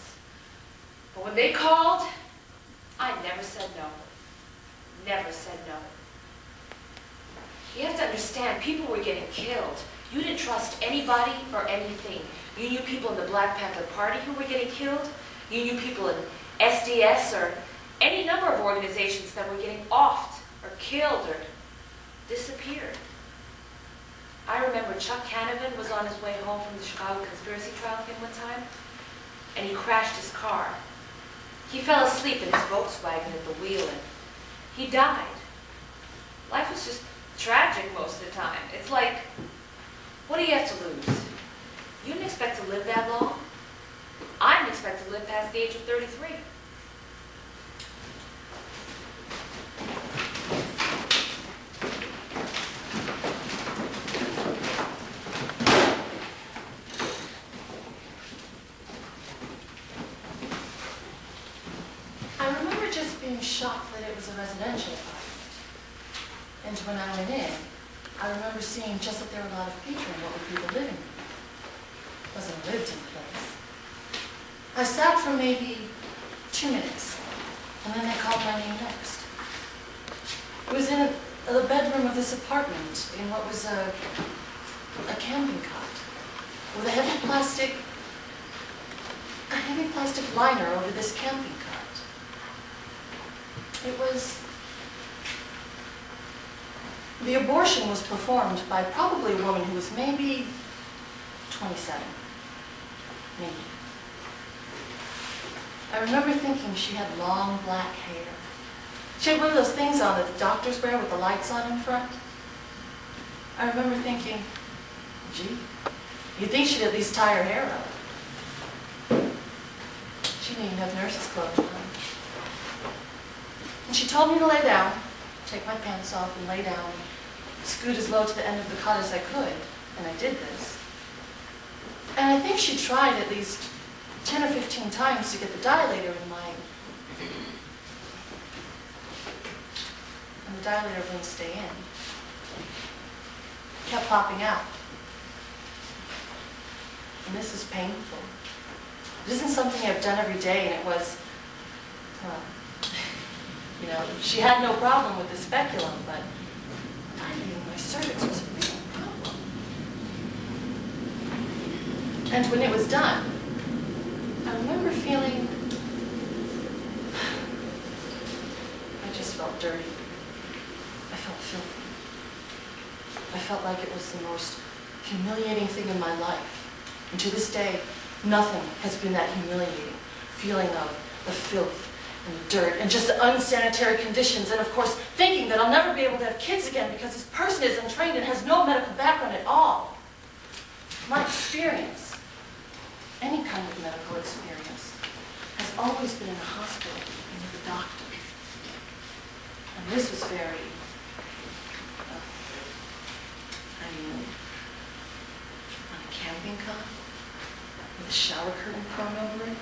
[SPEAKER 2] But when they called, I never said no. Never said no. You have to understand, people were getting killed. You didn't trust anybody or anything. You knew people in the Black Panther Party who were getting killed. You knew people in SDS or any number of organizations that were getting offed or killed or disappeared. I remember Chuck Canavan was on his way home from the Chicago conspiracy trial thing one time, and he crashed his car. He fell asleep in his Volkswagen at the wheel, and he died. Life was just tragic most of the time. It's like, what do you have to lose? You didn't expect to live that long. I didn't expect to live past the age of 33.
[SPEAKER 14] I remember just being shocked that it was a residential apartment. And when I went in, I remember seeing just that there were a lot of people in what would be the living room. It wasn't a lived-in place. I sat for maybe 2 minutes, and then they called my name next. It was in the bedroom of this apartment, in what was a camping cot, with a heavy plastic liner over this camping cot. It was... The abortion was performed by probably a woman who was maybe 27, maybe. I remember thinking she had long black hair. She had one of those things on that the doctors wear with the lights on in front. I remember thinking, gee, you'd think she'd at least tie her hair up. She didn't even have nurse's clothes on. And she told me to lay down, take my pants off and lay down, scoot as low to the end of the cot as I could, and I did this. And I think she tried at least 10 or 15 times to get the dilator in my... And the dilator wouldn't stay in. It kept popping out. And this is painful. It isn't something I've done every day, and it was, well, you know, she had no problem with the speculum, but dilating my cervix was a real problem. And when it was done, I remember feeling, I just felt dirty. I felt filthy. I felt like it was the most humiliating thing in my life. And to this day, nothing has been that humiliating. Feeling of the filth and the dirt and just the unsanitary conditions. And of course, thinking that I'll never be able to have kids again because this person is untrained and has no medical background at all. My experience, any kind of medical experience, has always been in a hospital and with a doctor. And this was very, on a camping cot with a shower curtain thrown over it.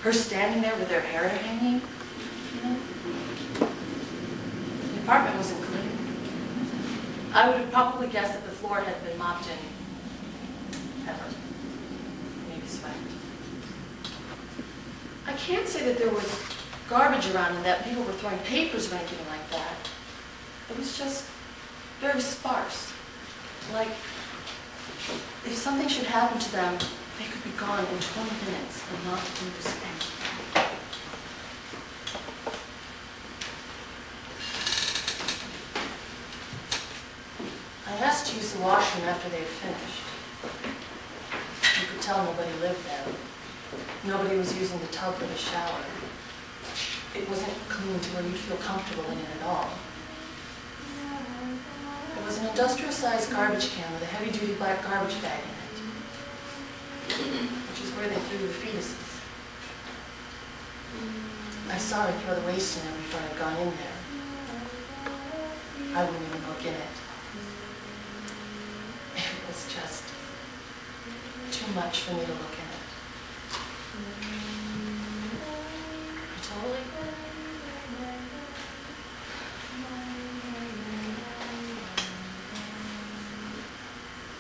[SPEAKER 14] Her standing there with her hair hanging, you know. I would have probably guessed that the floor had been mopped in pepper, maybe swept. I can't say that there was garbage around and that people were throwing papers or anything like that. It was just very sparse. Like, if something should happen to them, they could be gone in 20 minutes and not lose anything. I asked to use the washroom after they had finished. You could tell nobody lived there. Nobody was using the tub for the shower. It wasn't clean to where you'd feel comfortable in it at all. It was an industrial-sized garbage can with a heavy-duty black garbage bag in it, which is where they threw the fetuses. I saw her throw the waste in there before I'd gone in there. I wouldn't even look in it. It was just too much for me to look in it. I totally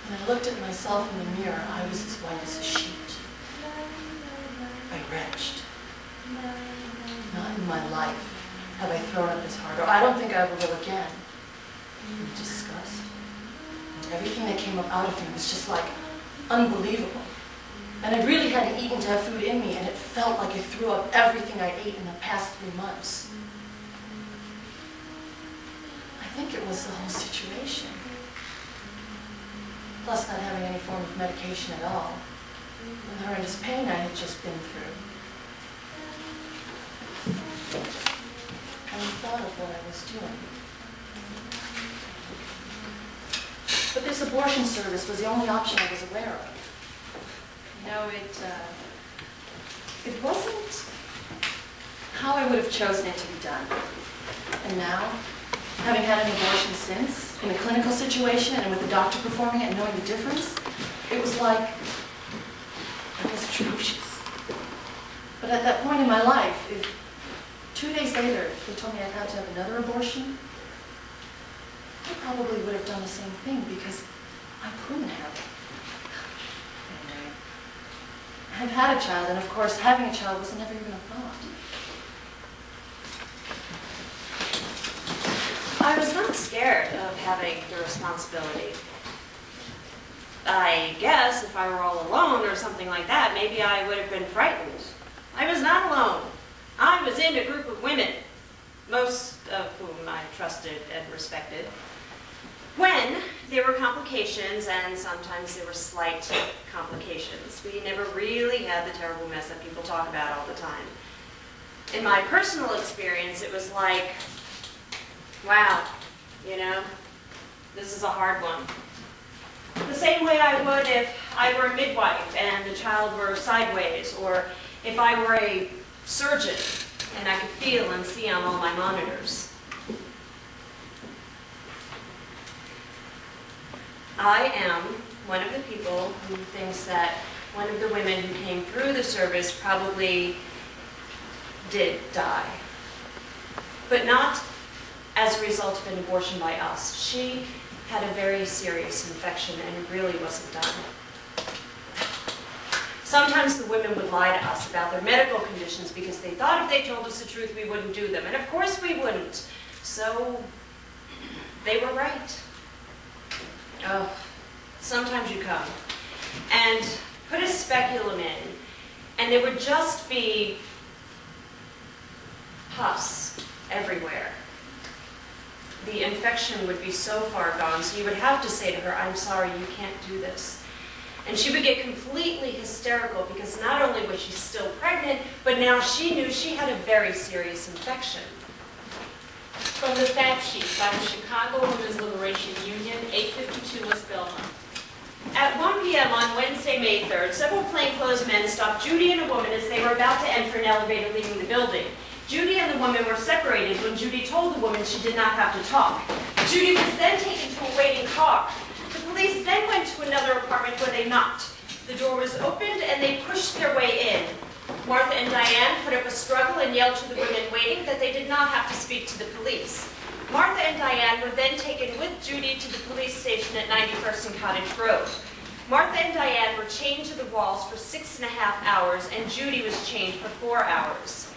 [SPEAKER 14] When I looked at myself in the mirror, I was as white as a sheet. I retched. Not in my life have I thrown up this hard, or I don't think I ever will again. In disgust. Everything that came up out of me was just like unbelievable. And I really hadn't eaten to have food in me, and it felt like I threw up everything I ate in the past 3 months. I think it was the whole situation. Plus not having any form of medication at all, and the horrendous pain I had just been through. And I thought of what I was doing. But this abortion service was the only option I was aware of. No, it wasn't how I would have chosen it to be done. And now, having had an abortion since, in a clinical situation and with the doctor performing it and knowing the difference, it was like, it was atrocious. But at that point in my life, if 2 days later they told me I'd have to have another abortion, I probably would have done the same thing because I couldn't have it. Anyway, I've had a child, and of course having a child was never even a thought.
[SPEAKER 8] I was not scared of having the responsibility. I guess if I were all alone or something like that, maybe I would have been frightened. I was not alone. I was in a group of women, most of whom I trusted and respected. When there were complications, and sometimes there were slight complications, we never really had the terrible mess that people talk about all the time. In my personal experience, it was like, wow, you know, this is a hard one. The same way I would if I were a midwife and the child were sideways, or if I were a surgeon and I could feel and see on all my monitors. I am one of the people who thinks that one of the women who came through the service probably did die, but not as a result of an abortion by us. She had a very serious infection and it really wasn't done. Sometimes the women would lie to us about their medical conditions because they thought if they told us the truth we wouldn't do them, and of course we wouldn't. So they were right. Oh, sometimes you come and put a speculum in and there would just be pus everywhere. The infection would be so far gone, so you would have to say to her, I'm sorry, you can't do this. And she would get completely hysterical because not only was she still pregnant, but now she knew she had a very serious infection.
[SPEAKER 2] From the fact sheet by the Chicago Women's Liberation Union, 852 West Belmont.
[SPEAKER 8] At 1 p.m. on Wednesday, May 3rd, several plainclothes men stopped Judy and a woman as they were about to enter an elevator leaving the building. Judy and the woman were separated when Judy told the woman she did not have to talk. Judy was then taken to a waiting car. The police then went to another apartment where they knocked. The door was opened and they pushed their way in. Martha and Diane put up a struggle and yelled to the women waiting that they did not have to speak to the police. Martha and Diane were then taken with Judy to the police station at 91st and Cottage Grove. Martha and Diane were chained to the walls for 6.5 hours, and Judy was chained for 4 hours.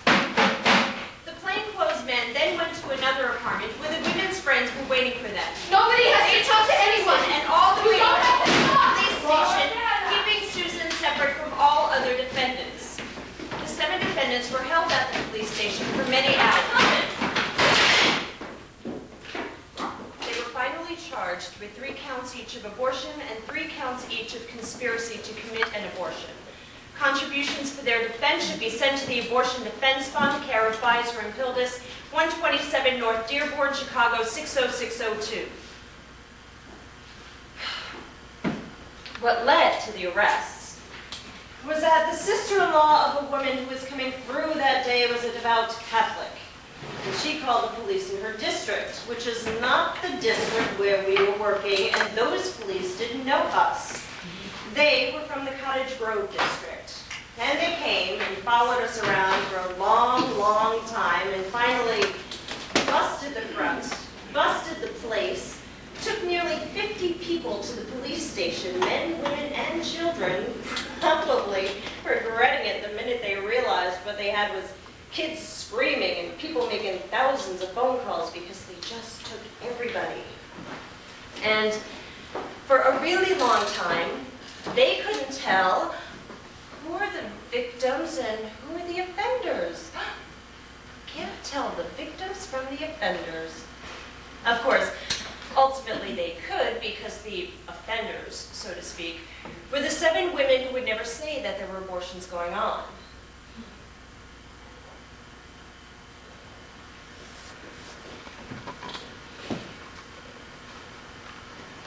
[SPEAKER 8] The plainclothes men then went to another apartment where the women's friends were waiting for them.
[SPEAKER 11] Nobody has
[SPEAKER 8] They
[SPEAKER 11] to talk to
[SPEAKER 8] took
[SPEAKER 11] anyone.
[SPEAKER 8] Susan and all the
[SPEAKER 11] You
[SPEAKER 8] way
[SPEAKER 11] don't
[SPEAKER 8] to
[SPEAKER 11] have to
[SPEAKER 8] the
[SPEAKER 11] talk.
[SPEAKER 8] police station, keeping Susan separate from all other defendants. The 7 defendants were held at the police station for many hours. They were finally charged with 3 counts each of abortion and 3 counts each of conspiracy to commit an abortion. Contributions for their defense should be sent to the Abortion Defense Fund, care of Pfizer and Pildus, 127 North Dearborn, Chicago 60602. What led to the arrests was that the sister-in-law of a woman who was coming through that day was a devout Catholic. And she called the police in her district, which is not the district where we were working, and those police didn't know us. They were from the Cottage Grove district. And they came and followed us around for a long, long time, and finally busted the front, busted the place, took nearly 50 people to the police station, men, women, and children, probably regretting it the minute they realized what they had was kids screaming and people making thousands of phone calls because they just took everybody. And for a really long time, they couldn't tell who are the victims and who are the offenders. Can't tell the victims from the offenders. Of course, ultimately they could, because the offenders, so to speak, were the 7 women who would never say that there were abortions going on.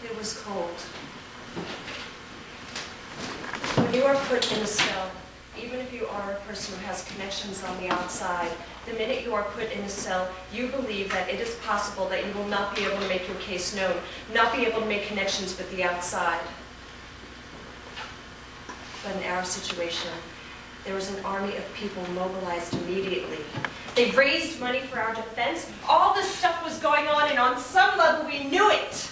[SPEAKER 8] It was cold. When you are put in a cell, even if you are a person who has connections on the outside, the minute you are put in a cell, you believe that it is possible that you will not be able to make your case known, not be able to make connections with the outside. But in our situation, there was an army of people mobilized immediately. They raised money for our defense. All this stuff was going on, and on some level we knew it.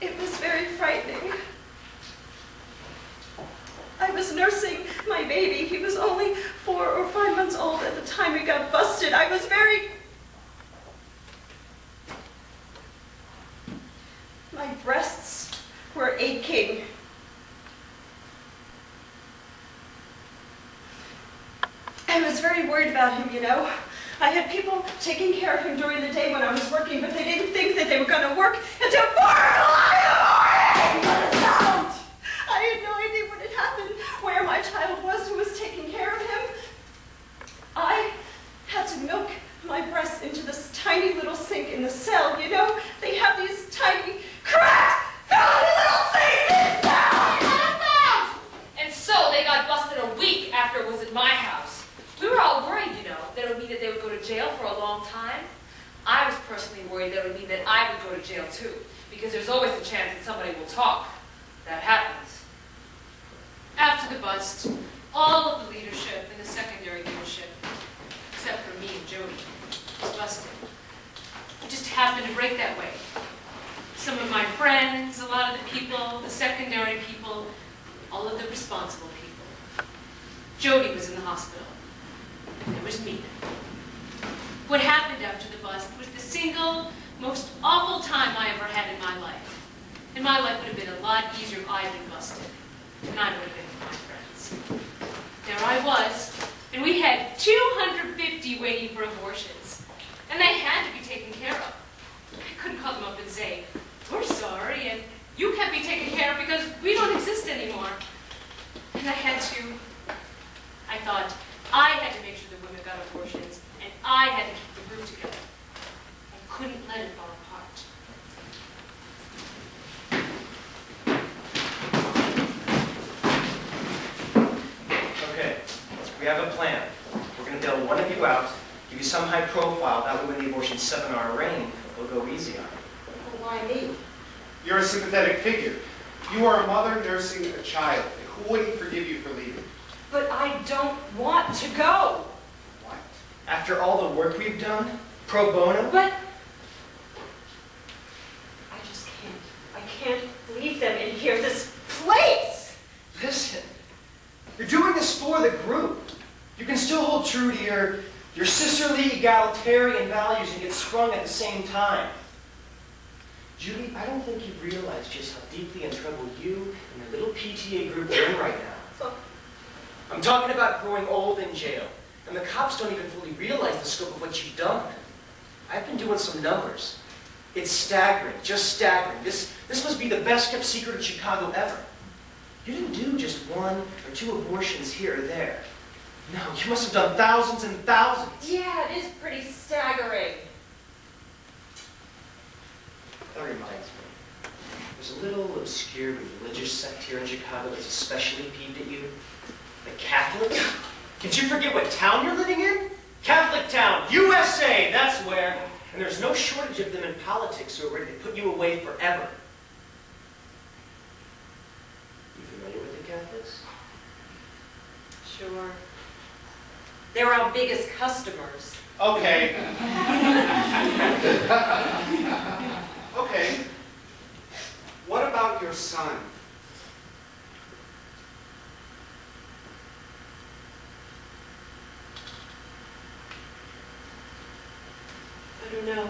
[SPEAKER 8] It was very frightening. I was nursing my baby. He was only 4 or 5 months old at the time we got busted. I was very... My breasts were aching. I was very worried about him, you know. I had people taking care of him during the day when I was working, but they didn't think that they were going to work until 4 in the morning! I had no idea what had happened, where my child was, who was taking care of him. I had to milk my breast into this tiny little sink in the cell, you know? They have these tiny, cracked, filthy little sinks in the cell!
[SPEAKER 2] And so they got busted a week after it was at my house. We were all worried, you know, that it would mean that they would go to jail for a long time. I was personally worried that it would mean that I would go to jail too, because there's always a chance that somebody will talk. That happens.
[SPEAKER 11] After the bust, all of the leadership and the secondary leadership, except for me and Jody, was busted. It just happened to break that way. Some of my friends, a lot of the people, the secondary people, all of the responsible people. Jody was in the hospital. And there was me. What happened after the bust was the single, most awful time I ever had in my life. And my life would have been a lot easier if I had been busted. And I would have been with my friends. There I was, and we had 250 waiting for abortions. And they had to be taken care of. I couldn't call them up and say, we're sorry, and you can't be taken care of because we don't exist anymore. And I thought I had to make sure the women got abortions, and I had to keep the group together. I couldn't let it fall apart.
[SPEAKER 3] Okay, we have a plan. We're going to bail one of you out, give you some high profile, that way when the abortion seminar reign, we'll go easy on it.
[SPEAKER 8] Well, why me?
[SPEAKER 5] You're a sympathetic figure. You are a mother nursing a child. Who wouldn't forgive you for leaving?
[SPEAKER 8] But I don't want to go.
[SPEAKER 3] What? After all the work we've done? Pro bono?
[SPEAKER 8] But I just can't. I can't leave them in here, this place.
[SPEAKER 3] Listen, you're doing this for the group. You can still hold true to your sisterly egalitarian values and get sprung at the same time. Judy, I don't think you realize just how deeply in trouble you and your little PTA group are in right now. I'm talking about growing old in jail, and the cops don't even fully realize the scope of what you've done. I've been doing some numbers. It's staggering, just staggering. This must be the best kept secret in Chicago ever. You didn't do just 1 or 2 abortions here or there. No, you must have done thousands and thousands.
[SPEAKER 8] Yeah, it is pretty staggering.
[SPEAKER 3] That reminds me. There's a little obscure religious sect here in Chicago that's especially peeved at you. The Catholics. Did you forget what town you're living in? Catholic town, USA, that's where. And there's no shortage of them in politics who are ready to put you away forever. You familiar with the Catholics?
[SPEAKER 8] Sure. They're our biggest customers.
[SPEAKER 5] Okay. Okay. What about your son?
[SPEAKER 8] I don't know.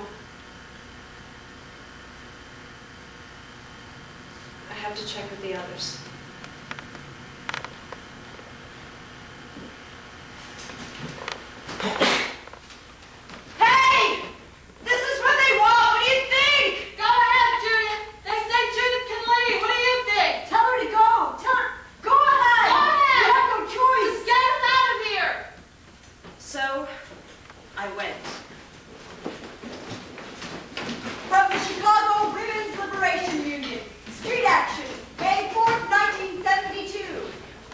[SPEAKER 8] I have to check with the others. Hey! This is what they want! What do you think?
[SPEAKER 16] Go ahead, Judith. They say Judith can leave. What do you think?
[SPEAKER 6] Tell her to go. Tell her, go ahead.
[SPEAKER 16] Go ahead.
[SPEAKER 6] You have no choice.
[SPEAKER 16] Just get us out of here.
[SPEAKER 8] So, I went.
[SPEAKER 6] From the Chicago Women's Liberation Union. Street action, May 4th, 1972.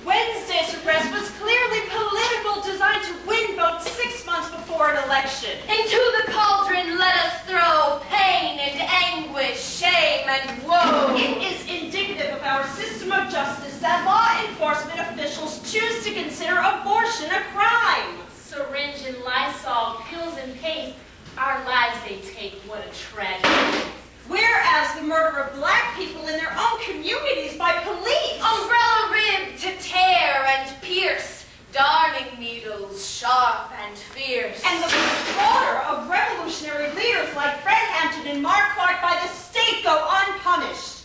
[SPEAKER 8] Wednesday's arrest was clearly political, designed to win votes 6 months before an election.
[SPEAKER 13] Into the cauldron let us throw pain and anguish, shame and woe.
[SPEAKER 8] It is indicative of our system of justice that law enforcement officials choose to consider abortion a crime.
[SPEAKER 2] Syringe and Lysol, pills and paste, our lives they take, what a tragedy.
[SPEAKER 8] Whereas the murder of black people in their own communities by police.
[SPEAKER 13] Umbrella ribbed to tear and pierce, darning needles sharp and fierce.
[SPEAKER 8] And the slaughter of revolutionary leaders like Fred Hampton and Mark Clark by the state go unpunished.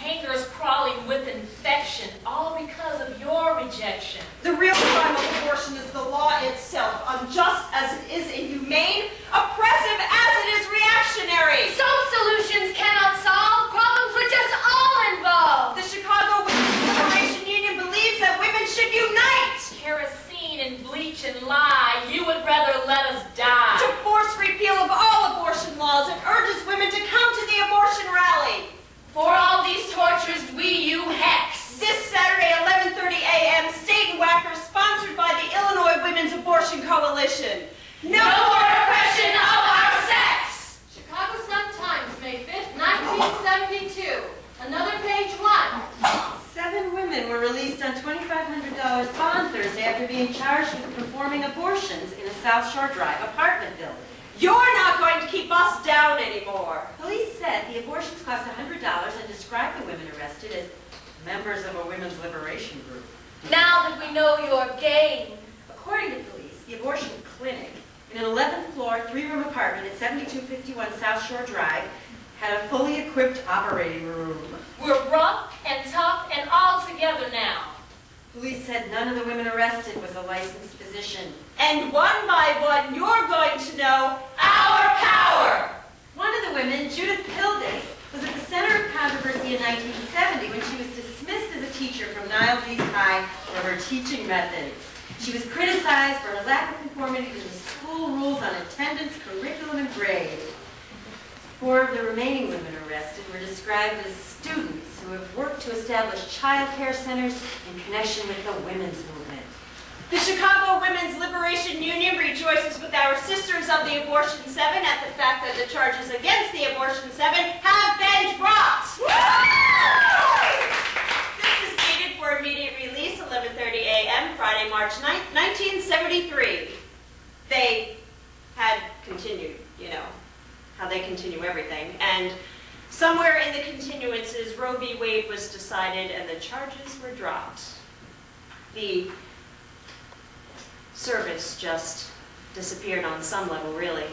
[SPEAKER 2] Hangers crawling with infection, all because of your rejection.
[SPEAKER 8] The real crime of abortion is the law itself, unjust as it is inhumane, oppressive as it is reactionary.
[SPEAKER 13] Some solutions cannot solve problems which us all involve.
[SPEAKER 8] The Chicago Women's Liberation Union believes that women should unite.
[SPEAKER 2] Kerosene and bleach and lie, you would rather let us die.
[SPEAKER 8] To force repeal of all abortion laws and urges women to come to the abortion rally.
[SPEAKER 13] For all these tortures, we you hex.
[SPEAKER 8] This Saturday, 11:30 a.m., State and Whacker, sponsored by the Illinois Women's Abortion Coalition.
[SPEAKER 13] No more oppression of our sex.
[SPEAKER 9] Chicago Sun-Times, May 5th, 1972. Another page 1.
[SPEAKER 16] 7 women were released on $2,500 bond Thursday after being charged with performing abortions in a South Shore Drive apartment building.
[SPEAKER 8] You're not going to keep us down anymore.
[SPEAKER 16] Police said the abortions cost $100 and described the women arrested as members of a women's liberation group.
[SPEAKER 13] Now that we know your game.
[SPEAKER 16] According to police, the abortion clinic in an 11th floor, 3-room apartment at 7251 South Shore Drive had a fully equipped operating room.
[SPEAKER 2] We're rough and tough and all together now.
[SPEAKER 16] Police said none of the women arrested was a licensed physician.
[SPEAKER 8] And one by one, you're going to know our power.
[SPEAKER 16] One of the women, Judith Pildes, was at the center of controversy in 1970 when she was dismissed as a teacher from Niles East High for her teaching methods. She was criticized for her lack of conformity to the school rules on attendance, curriculum, and grades. 4 of the remaining women arrested were described as students who have worked to establish child care centers in connection with the women's movement.
[SPEAKER 8] The Chicago Women's Liberation Union rejoices with our sisters of the Abortion 7 at the fact that the charges against the Abortion 7 have been dropped. This is needed for immediate release, 11:30 a.m., Friday, March 1973, they had continued, you know, how they continue everything. And somewhere in the continuances, Roe v. Wade was decided and the charges were dropped. The service just disappeared on some level, really.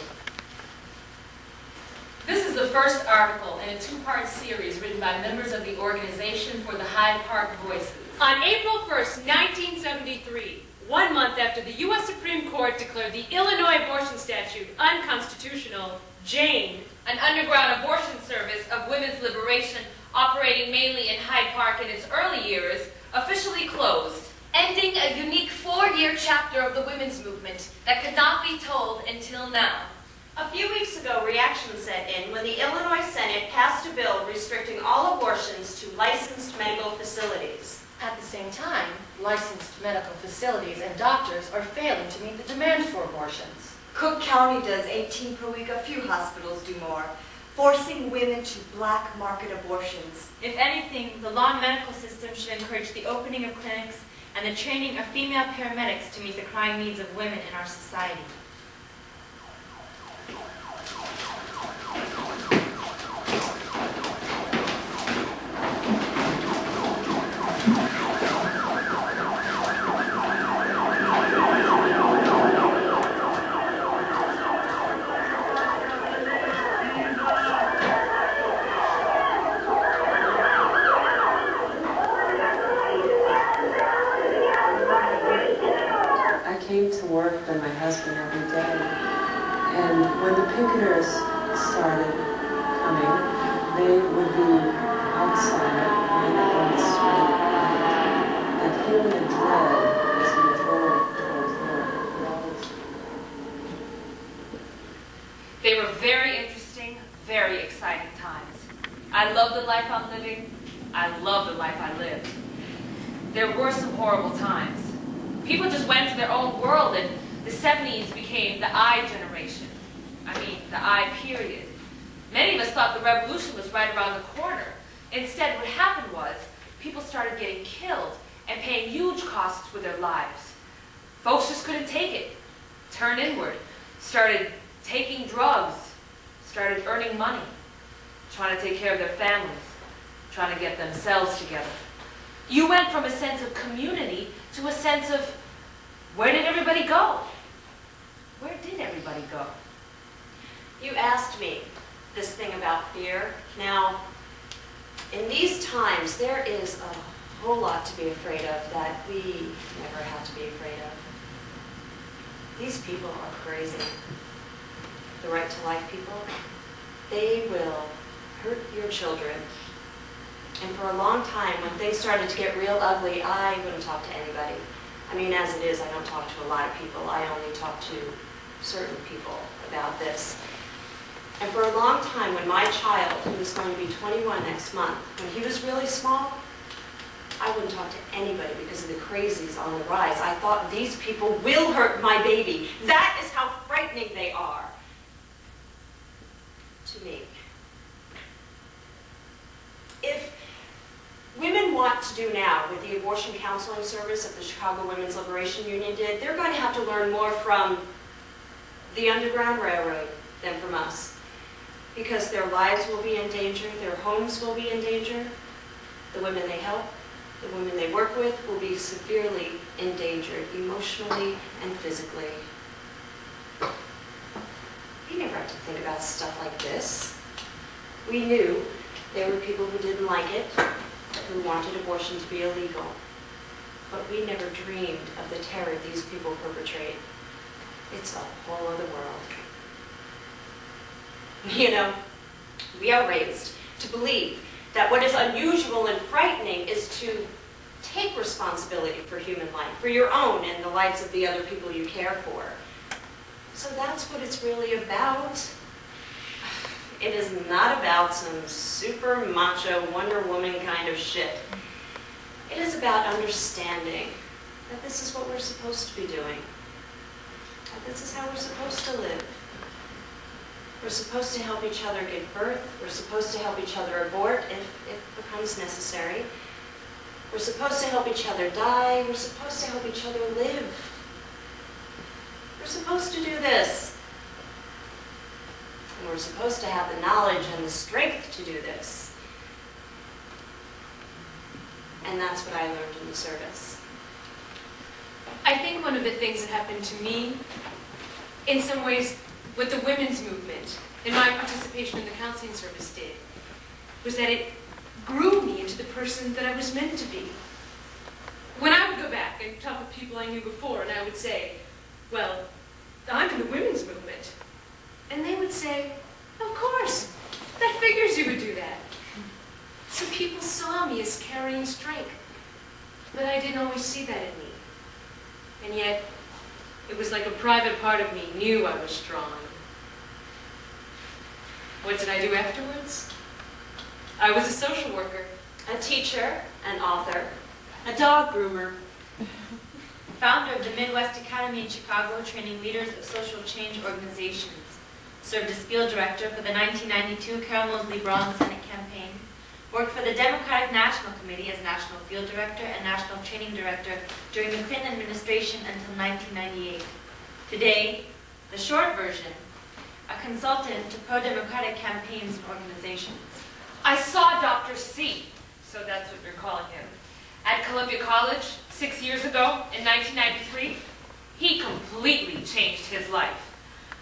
[SPEAKER 2] This is the first article in a two-part series written by members of the Organization for the Hyde Park Voices.
[SPEAKER 11] On April 1st, 1973, 1 month after the U.S. Supreme Court declared the Illinois abortion statute unconstitutional, Jane,
[SPEAKER 13] an underground abortion service of women's liberation operating mainly in Hyde Park in its early years, officially closed, ending a unique 4-year chapter of the women's movement that could not be told until now.
[SPEAKER 8] A few weeks ago, reaction set in when the Illinois Senate passed a bill restricting all abortions to licensed medical facilities.
[SPEAKER 14] At the same time, licensed medical facilities and doctors are failing to meet the demand for abortions.
[SPEAKER 6] Cook County does 18 per week. A few hospitals do more, forcing women to black market abortions.
[SPEAKER 13] If anything, the law and medical system should encourage the opening of clinics and the training of female paramedics to meet the crying needs of women in our society.
[SPEAKER 17] I came to work with my husband every day, and when the picketers started coming, they would be outside right on the street. And feeling a dread as we drove towards work.
[SPEAKER 13] They were very interesting, very exciting times. I love the life I'm living. I love the life I lived. There were some horrible times. People just went to their own world, and the 70s became the I generation. I mean, the I period. Many of us thought the revolution was right around the corner. Instead, what happened was, people started getting killed and paying huge costs for their lives. Folks just couldn't take it, turned inward, started taking drugs, started earning money, trying to take care of their families, trying to get themselves together. You went from a sense of community to a sense of, where did everybody go? Where did everybody go?
[SPEAKER 8] You asked me this thing about fear. Now, in these times, there is a whole lot to be afraid of that we never have to be afraid of. These people are crazy. The right to life people, they will hurt your children. And for a long time, when things started to get real ugly, I wouldn't talk to anybody. I mean, as it is, I don't talk to a lot of people. I only talk to certain people about this. And for a long time, when my child, who was going to be 21 next month, when he was really small, I wouldn't talk to anybody because of the crazies on the rise. I thought, these people will hurt my baby. That is how frightening they are to me. If women want to do now with the abortion counseling service that the Chicago Women's Liberation Union did, they're going to have to learn more from the Underground Railroad than from us. Because their lives will be in danger, their homes will be in danger, the women they help, the women they work with will be severely endangered, emotionally and physically. We never had to think about stuff like this. We knew there were people who didn't like it, who wanted abortion to be illegal. But we never dreamed of the terror these people perpetrate. It's a whole other world. You know, we are raised to believe that what is unusual and frightening is to take responsibility for human life, for your own and the lives of the other people you care for. So that's what it's really about. It is not about some super macho Wonder Woman kind of shit. It is about understanding that this is what we're supposed to be doing. That this is how we're supposed to live. We're supposed to help each other give birth. We're supposed to help each other abort if it becomes necessary.
[SPEAKER 13] We're supposed to help each other die. We're supposed to help each other live. We're supposed to do this. And we're supposed to have the knowledge and the strength to do this. And that's what I learned in the service.
[SPEAKER 11] I think one of the things that happened to me, in some ways, what the women's movement and my participation in the counseling service did, was that it grew me into the person that I was meant to be. When I would go back and talk with people I knew before, and I would say, well, I'm in the women's movement. And they would say, of course, that figures you would do that. So people saw me as carrying strength, but I didn't always see that in me. And yet, it was like a private part of me knew I was strong. What did I do afterwards? I was a social worker,
[SPEAKER 13] A teacher, an author, a dog groomer,
[SPEAKER 18] Founder of the Midwest Academy in Chicago, training leaders of social change organizations. Served as field director for the 1992 Carol Moseley Braun Senate campaign. Worked for the Democratic National Committee as national field director and national training director during the Clinton administration until 1998. Today, the short version, a consultant to pro-democratic campaigns and organizations.
[SPEAKER 19] I saw Dr. C, so that's what you're calling him, at Columbia College 6 years ago in 1993. He completely changed his life.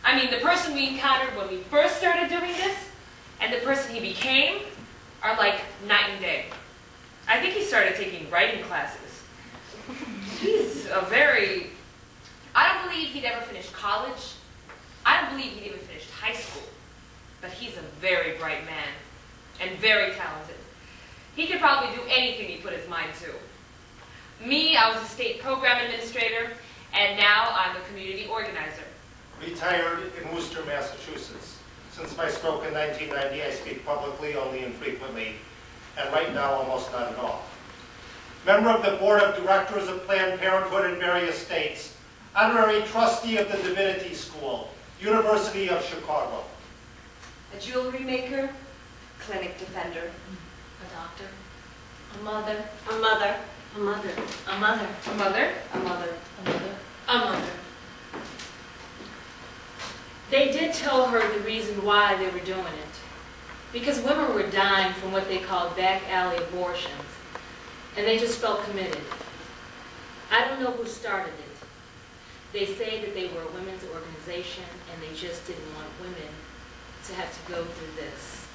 [SPEAKER 19] I mean, the person we encountered when we first started doing this and the person he became are like night and day. I think he started taking writing classes. He's a very... I don't believe he'd ever finished college. I don't believe he'd even finished high school. But he's a very bright man and very talented. He could probably do anything he put his mind to. Me, I was a state program administrator, and now I'm a community organizer.
[SPEAKER 7] Retired in Worcester, Massachusetts. Since my stroke in 1990, I speak publicly only infrequently, and right now almost not at all. Member of the Board of Directors of Planned Parenthood in various states, honorary trustee of the Divinity School, University of Chicago.
[SPEAKER 13] a jewelry maker, clinic defender,
[SPEAKER 18] A doctor. A mother.
[SPEAKER 13] a mother, a mother,
[SPEAKER 18] A mother.
[SPEAKER 11] A mother,
[SPEAKER 13] a mother.
[SPEAKER 18] A mother.
[SPEAKER 11] a mother.
[SPEAKER 2] They did tell her the reason why they were doing it. Because women were dying from what they called back alley abortions. And they just felt committed. I don't know who started it. They say that they were a women's organization and they just didn't want women to have to go through this.